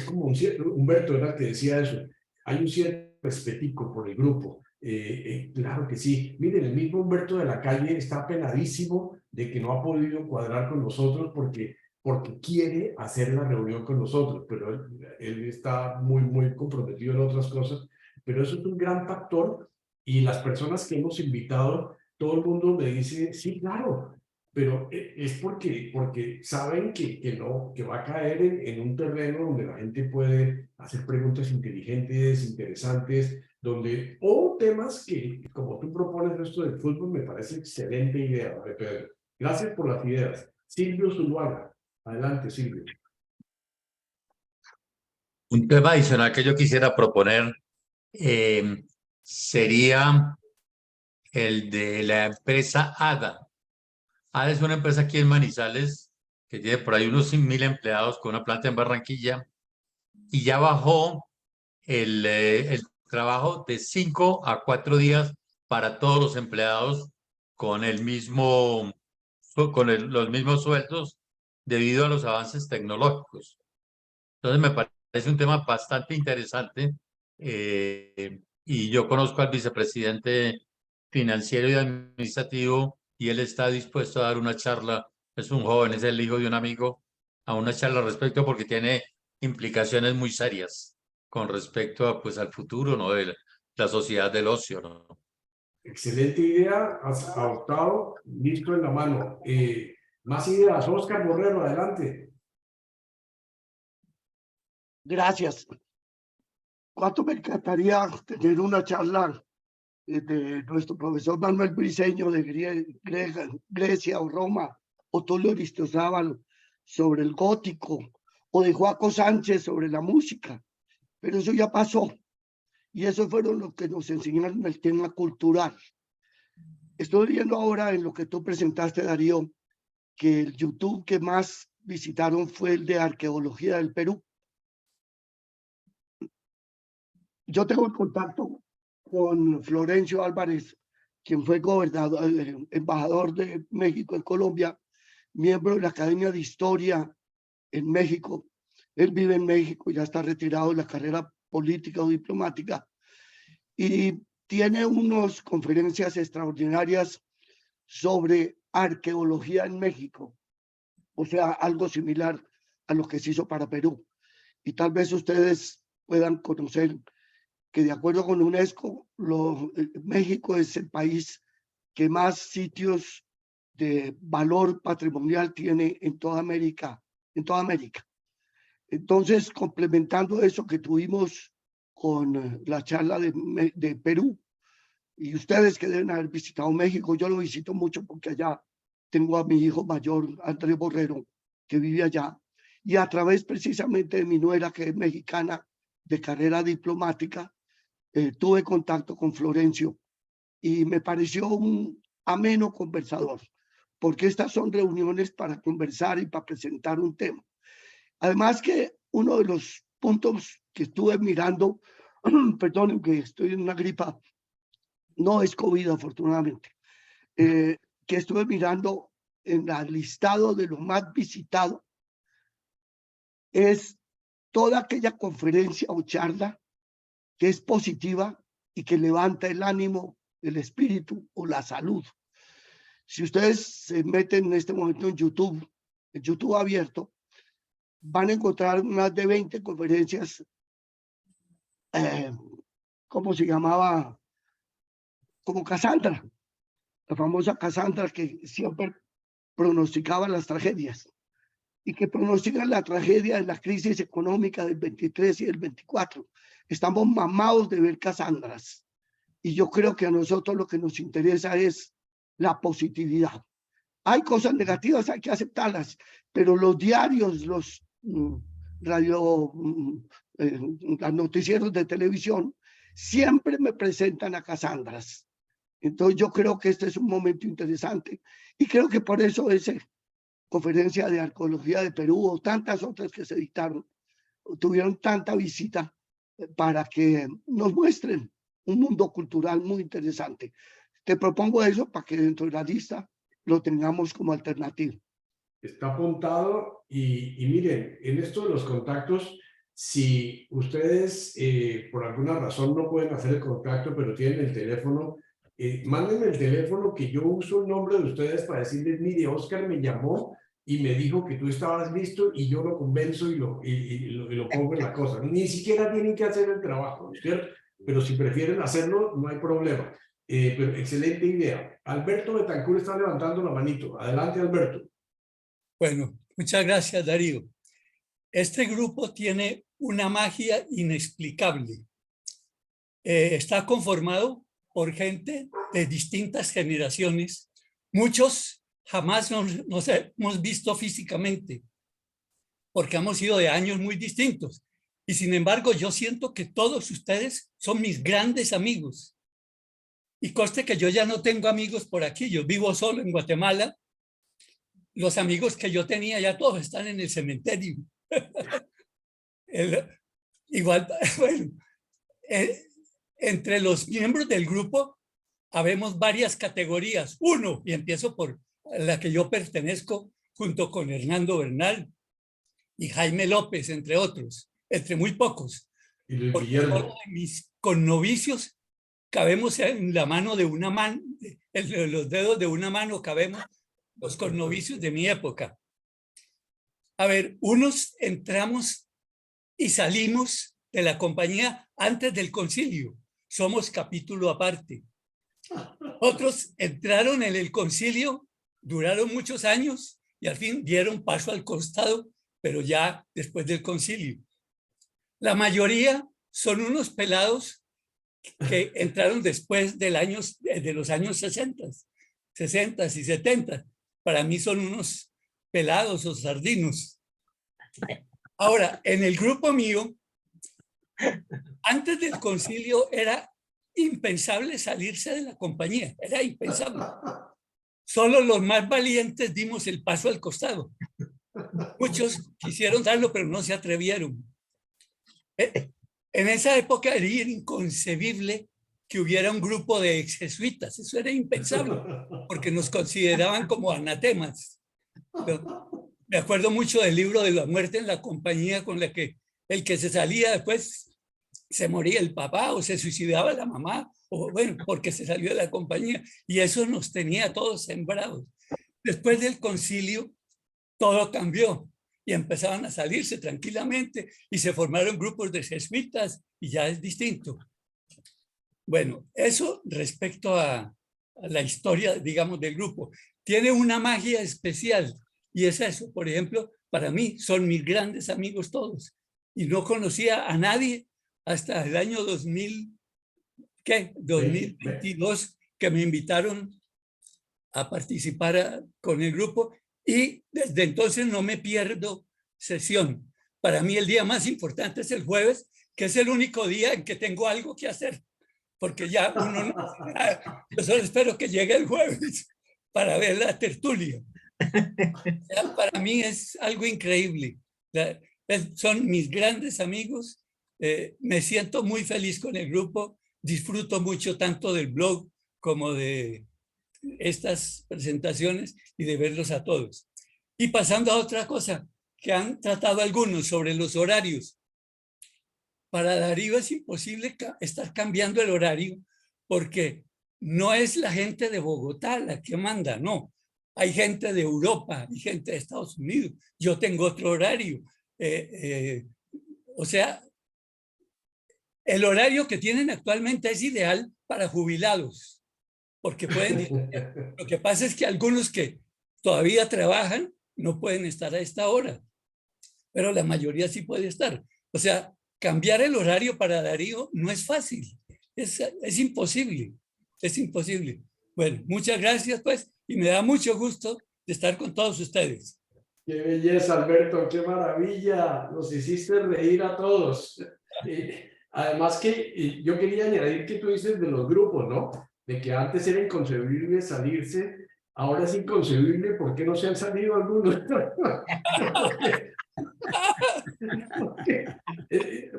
como un cierto, Humberto era el que decía eso, hay un cierto respetico por el grupo. Claro que sí. Miren, el mismo Humberto de la Calle está penadísimo de que no ha podido cuadrar con nosotros porque quiere hacer la reunión con nosotros, pero él está muy comprometido en otras cosas, pero eso es un gran factor y las personas que hemos invitado, todo el mundo me dice, sí, claro, pero es porque saben que va a caer en un terreno donde la gente puede hacer preguntas inteligentes, interesantes, o temas que, como tú propones esto del fútbol, me parece excelente idea, Pedro. Gracias por las ideas. Silvio Zuluaga. Adelante, Silvio. Un tema adicional que yo quisiera proponer sería el de la empresa ADA. ADA es una empresa aquí en Manizales que tiene por ahí unos 100.000 empleados con una planta en Barranquilla y ya bajó el trabajo de 5 a 4 días para todos los empleados con los mismos sueldos debido a los avances tecnológicos. Entonces me parece un tema bastante interesante y yo conozco al vicepresidente financiero y administrativo y él está dispuesto a dar una charla. Es un joven, es el hijo de un amigo, a una charla al respecto porque tiene implicaciones muy serias con respecto a, pues, al futuro, ¿no? De la sociedad del ocio, ¿no? Excelente idea, has adoptado, listo en la mano. Más ideas, Oscar Borrero, adelante. Gracias. ¿Cuánto me encantaría tener una charla de nuestro profesor Manuel Briceño de Grecia o Roma, o Tulio Aristozábal sobre el gótico, o de Joaco Sánchez sobre la música? Pero eso ya pasó. Y eso fueron los que nos enseñaron el tema cultural. Estoy viendo ahora en lo que tú presentaste, Darío, que el YouTube que más visitaron fue el de Arqueología del Perú. Yo tengo el contacto con Florencio Álvarez, quien fue embajador de México en Colombia, miembro de la Academia de Historia en México. Él vive en México, ya está retirado de la carrera política o diplomática, y tiene unas conferencias extraordinarias sobre arqueología en México, o sea, algo similar a lo que se hizo para Perú. Y tal vez ustedes puedan conocer que de acuerdo con UNESCO, México es el país que más sitios de valor patrimonial tiene en toda América. Entonces, complementando eso que tuvimos con la charla de Perú, y ustedes que deben haber visitado México, yo lo visito mucho porque allá tengo a mi hijo mayor, Andrés Borrero, que vive allá, y a través precisamente de mi nuera, que es mexicana de carrera diplomática, tuve contacto con Florencio y me pareció un ameno conversador, porque estas son reuniones para conversar y para presentar un tema. Además que uno de los puntos que estuve mirando, perdón, que estoy en una gripa, no es COVID afortunadamente, que estuve mirando en el listado de lo más visitado, es toda aquella conferencia o charla que es positiva y que levanta el ánimo, el espíritu o la salud. Si ustedes se meten en este momento en YouTube abierto, van a encontrar más de 20 conferencias ¿cómo se llamaba? Como Cassandra, la famosa Cassandra que siempre pronosticaba las tragedias y que pronostica la tragedia de la crisis económica del 23 y del 24. Estamos mamados de ver Cassandras y yo creo que a nosotros lo que nos interesa es la positividad. Hay cosas negativas, hay que aceptarlas, pero los diarios, los los noticieros de televisión siempre me presentan a Cassandras. Entonces yo creo que este es un momento interesante y creo que por eso esa conferencia de arqueología de Perú o tantas otras que se dictaron tuvieron tanta visita para que nos muestren un mundo cultural muy interesante. Te propongo eso para que dentro de la lista lo tengamos como alternativa. Está apuntado y miren, en esto de los contactos, si ustedes por alguna razón no pueden hacer el contacto, pero tienen el teléfono, mándenme el teléfono que yo uso el nombre de ustedes para decirles, mire, Oscar me llamó y me dijo que tú estabas listo y yo lo convenzo y lo pongo en la cosa. Ni siquiera tienen que hacer el trabajo, ¿cierto? Pero si prefieren hacerlo, no hay problema. Pero excelente idea. Alberto Betancur está levantando la manito. Adelante, Alberto. Bueno, muchas gracias, Darío. Este grupo tiene una magia inexplicable. Está conformado por gente de distintas generaciones. Muchos jamás nos hemos visto físicamente, porque hemos sido de años muy distintos. Y sin embargo, yo siento que todos ustedes son mis grandes amigos. Y conste que yo ya no tengo amigos por aquí. Yo vivo solo en Guatemala. Los amigos que yo tenía ya todos están en el cementerio. Igual, bueno, entre los miembros del grupo habemos varias categorías. Uno, y empiezo por la que yo pertenezco, junto con Hernando Bernal y Jaime López, entre otros, entre muy pocos. Y Luis Porque Guillermo. solo de mis connovicios cabemos en la mano de una mano, en los dedos de una mano cabemos los connovicios de mi época. A ver, unos entramos y salimos de la compañía antes del concilio. Somos capítulo aparte. Otros entraron en el concilio, duraron muchos años y al fin dieron paso al costado, pero ya después del concilio. La mayoría son unos pelados que entraron después de los años 60 y 70. Para mí son unos pelados o sardinos. Ahora, en el grupo mío, antes del concilio era impensable salirse de la compañía, era impensable. Solo los más valientes dimos el paso al costado. Muchos quisieron darlo, pero no se atrevieron. En esa época era inconcebible que hubiera un grupo de ex-jesuitas. Eso era impensable, porque nos consideraban como anatemas. Pero me acuerdo mucho del libro de la muerte en la compañía, con la que el que se salía después se moría el papá o se suicidaba la mamá, o bueno, porque se salió de la compañía. Y eso nos tenía todos sembrados. Después del concilio, todo cambió y empezaban a salirse tranquilamente y se formaron grupos de jesuitas y ya es distinto. Bueno, eso respecto a la historia, digamos, del grupo. Tiene una magia especial y es eso. Por ejemplo, para mí son mis grandes amigos todos y no conocía a nadie hasta el año 2022 que me invitaron a participar con el grupo y desde entonces no me pierdo sesión. Para mí el día más importante es el jueves, que es el único día en que tengo algo que hacer, porque ya uno no hace nada. Yo solo espero que llegue el jueves para ver la tertulia. Ya, para mí es algo increíble. Son mis grandes amigos. Me siento muy feliz con el grupo. Disfruto mucho tanto del blog como de estas presentaciones y de verlos a todos. Y pasando a otra cosa que han tratado algunos sobre los horarios. Para Darío es imposible estar cambiando el horario porque no es la gente de Bogotá la que manda, no. Hay gente de Europa y gente de Estados Unidos. Yo tengo otro horario. O sea, el horario que tienen actualmente es ideal para jubilados, porque pueden, lo que pasa es que algunos que todavía trabajan no pueden estar a esta hora, pero la mayoría sí puede estar. O sea, cambiar el horario para Darío no es fácil, es imposible, es imposible. Bueno, muchas gracias pues, y me da mucho gusto de estar con todos ustedes. Qué belleza, Alberto, qué maravilla, nos hiciste reír a todos. Además que yo quería añadir que tú dices de los grupos, ¿no? De que antes era inconcebible salirse, ahora es inconcebible, ¿por qué no se han salido algunos?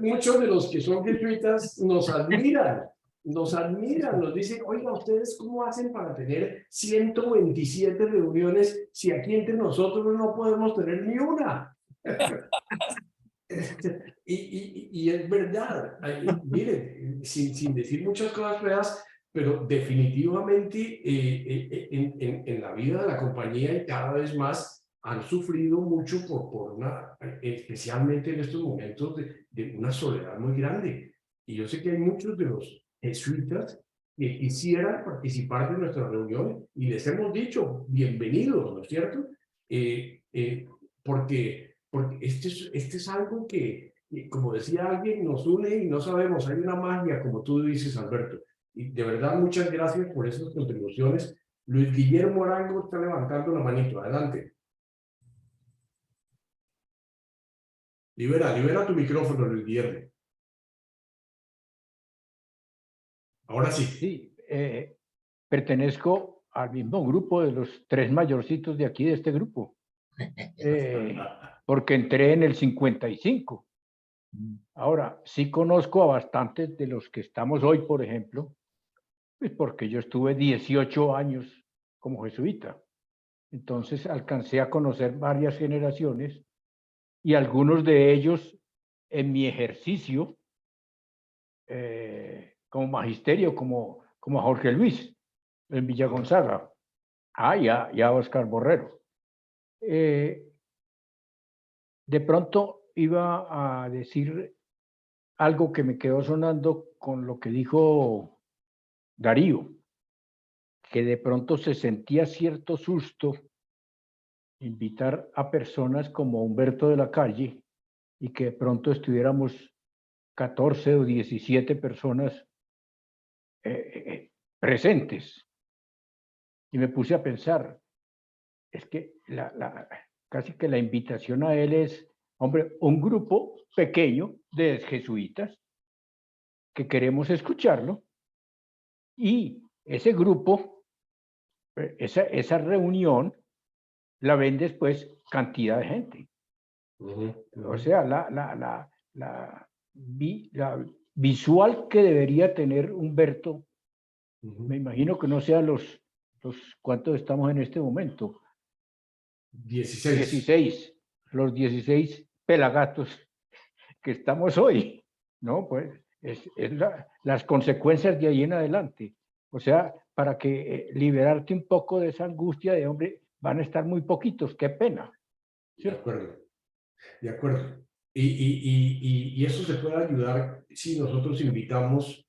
Muchos de los que son jesuitas nos admiran, nos dicen, oiga, ¿ustedes cómo hacen para tener 127 reuniones si aquí entre nosotros no podemos tener ni una? Y es verdad, miren, sin decir muchas cosas feas, pero definitivamente en la vida de la compañía y cada vez más han sufrido mucho por una, especialmente en estos momentos de una soledad muy grande. Y yo sé que hay muchos de los jesuitas que quisieran participar de nuestras reuniones y les hemos dicho bienvenidos, ¿no es cierto? Porque este es algo que, como decía alguien, nos une y no sabemos, hay una magia, como tú dices, Alberto. Y de verdad, muchas gracias por esas contribuciones. Luis Guillermo Arango está levantando la manito. Adelante. Libera tu micrófono, Luis Guillermo. Ahora sí. Sí, pertenezco al mismo grupo de los 3 mayorcitos de aquí, de este grupo. Porque entré en el 55. Ahora, sí conozco a bastantes de los que estamos hoy, por ejemplo, pues porque yo estuve 18 años como jesuita. Entonces alcancé a conocer varias generaciones y algunos de ellos en mi ejercicio como magisterio, como a Jorge Luis en Villa Gonzaga, y a Oscar Borrero. De pronto iba a decir algo que me quedó sonando con lo que dijo Darío, que de pronto se sentía cierto susto invitar a personas como Humberto de la Calle y que de pronto estuviéramos 14 o 17 personas presentes. Y me puse a pensar, es que casi que la invitación a él es, hombre, un grupo pequeño de jesuitas que queremos escucharlo y ese grupo, esa reunión, la ven después cantidad de gente. O sea, la visual que debería tener Humberto, me imagino que no sean los ¿cuántos estamos en este momento? 16. Los 16 pelagatos que estamos hoy, ¿no? Pues las consecuencias de ahí en adelante. O sea, para que liberarte un poco de esa angustia de, hombre, van a estar muy poquitos, qué pena. ¿Sí? De acuerdo. Y eso se puede ayudar si nosotros invitamos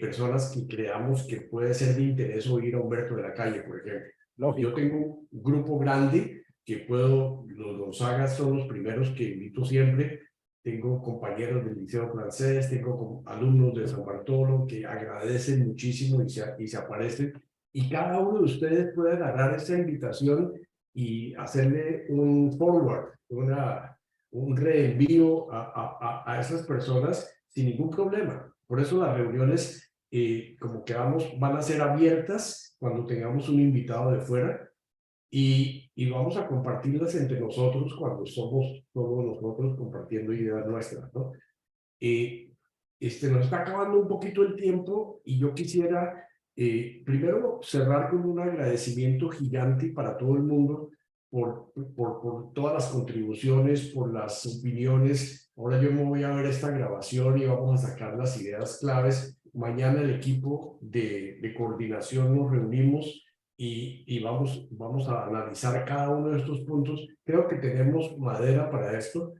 personas que creamos que puede ser de interés oír a Humberto de la Calle, por ejemplo. Lógico. Yo tengo un grupo grande que los Gonzagas son los primeros que invito siempre. Tengo compañeros del Liceo Francés, tengo alumnos de San Bartolo que agradecen muchísimo y se aparecen. Y cada uno de ustedes puede agarrar esa invitación y hacerle un forward, un reenvío a esas personas sin ningún problema. Por eso las reuniones, como que van a ser abiertas cuando tengamos un invitado de fuera y vamos a compartirlas entre nosotros cuando somos todos nosotros compartiendo ideas nuestras, ¿no? Nos está acabando un poquito el tiempo y yo quisiera primero cerrar con un agradecimiento gigante para todo el mundo por todas las contribuciones, por las opiniones. Ahora yo me voy a ver esta grabación y vamos a sacar las ideas claves. Mañana el equipo de coordinación nos reunimos y vamos a analizar cada uno de estos puntos. Creo que tenemos madera para esto.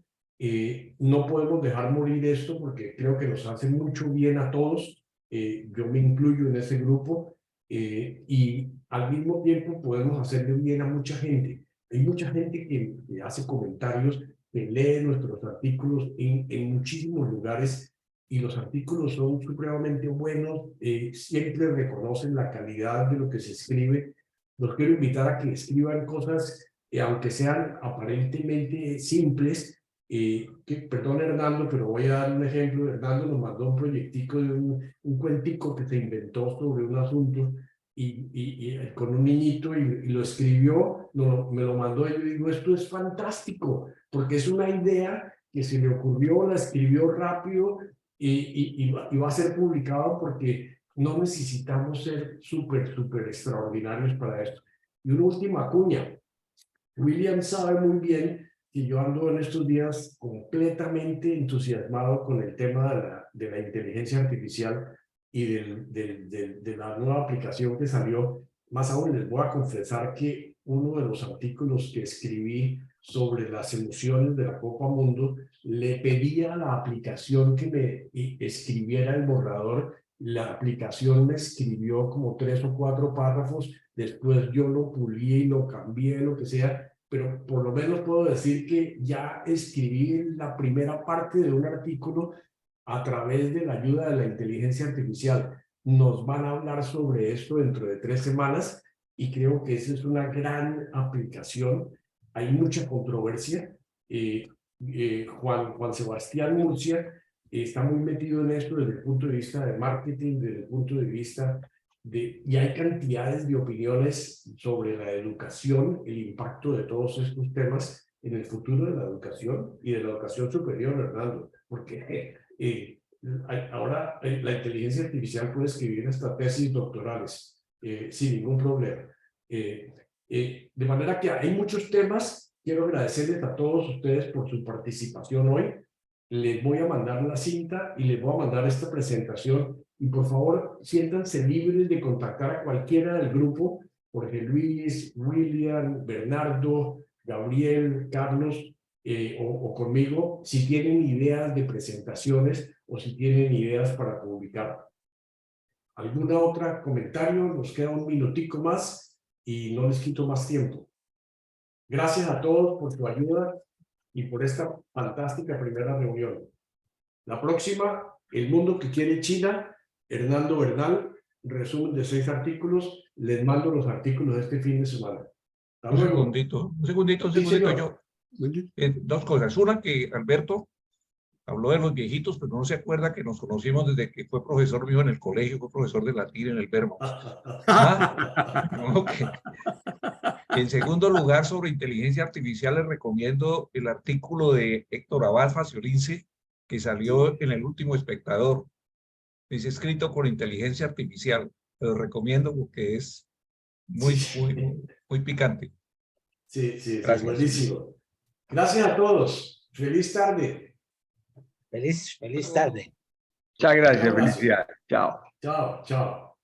No podemos dejar morir esto porque creo que nos hace mucho bien a todos. Yo me incluyo en ese grupo y al mismo tiempo podemos hacerle bien a mucha gente. Hay mucha gente que hace comentarios, que lee nuestros artículos en muchísimos lugares y los artículos son supremamente buenos, siempre reconocen la calidad de lo que se escribe. Los quiero invitar a que escriban cosas, aunque sean aparentemente simples. Perdón, Hernando, pero voy a dar un ejemplo. Hernando nos mandó un proyectico de un cuentico que se inventó sobre un asunto y con un niñito y lo escribió, me lo mandó y yo digo, esto es fantástico, porque es una idea que se le ocurrió, la escribió rápido y va a ser publicado porque no necesitamos ser súper extraordinarios para esto. Y una última cuña. William sabe muy bien que yo ando en estos días completamente entusiasmado con el tema de la inteligencia artificial y de la nueva aplicación que salió. Más aún les voy a confesar que uno de los artículos que escribí sobre las emociones de la Copa Mundo, le pedí a la aplicación que me escribiera el borrador. La aplicación me escribió como 3 o 4 párrafos, después yo lo pulí y lo cambié, lo que sea, pero por lo menos puedo decir que ya escribí la primera parte de un artículo a través de la ayuda de la inteligencia artificial. Nos van a hablar sobre esto dentro de 3 semanas y creo que esa es una gran aplicación. Hay mucha controversia. Juan Sebastián Murcia está muy metido en esto desde el punto de vista de marketing, desde el punto de vista y hay cantidades de opiniones sobre la educación, el impacto de todos estos temas en el futuro de la educación y de la educación superior, Hernando, porque ahora la inteligencia artificial puede escribir hasta tesis doctorales sin ningún problema. De manera que hay muchos temas. Quiero agradecerles a todos ustedes por su participación hoy. Les voy a mandar la cinta y les voy a mandar esta presentación. Y por favor, siéntanse libres de contactar a cualquiera del grupo, Jorge Luis, William, Bernardo, Gabriel, Carlos o conmigo, si tienen ideas de presentaciones o si tienen ideas para publicar. ¿Alguna otra comentario? Nos queda un minutico más y no les quito más tiempo. Gracias a todos por su ayuda y por esta fantástica primera reunión. La próxima, El mundo que quiere China, Hernando Bernal, resumen de 6 artículos. Les mando los artículos de este fin de semana. Un segundito. Sí, yo. 2 cosas. Una, que Alberto habló de los viejitos, pero no se acuerda que nos conocimos desde que fue profesor mío en el colegio, fue profesor de latín en el Vermont. Okay. En segundo lugar, sobre inteligencia artificial, les recomiendo el artículo de Héctor Abad Faciolince, que salió en el último Espectador. Es escrito con inteligencia artificial, lo recomiendo porque es muy picante. Sí, gracias. Buenísimo. Gracias a todos. Feliz tarde. Feliz tarde. Muchas gracias, felicidades. Chao. Chao.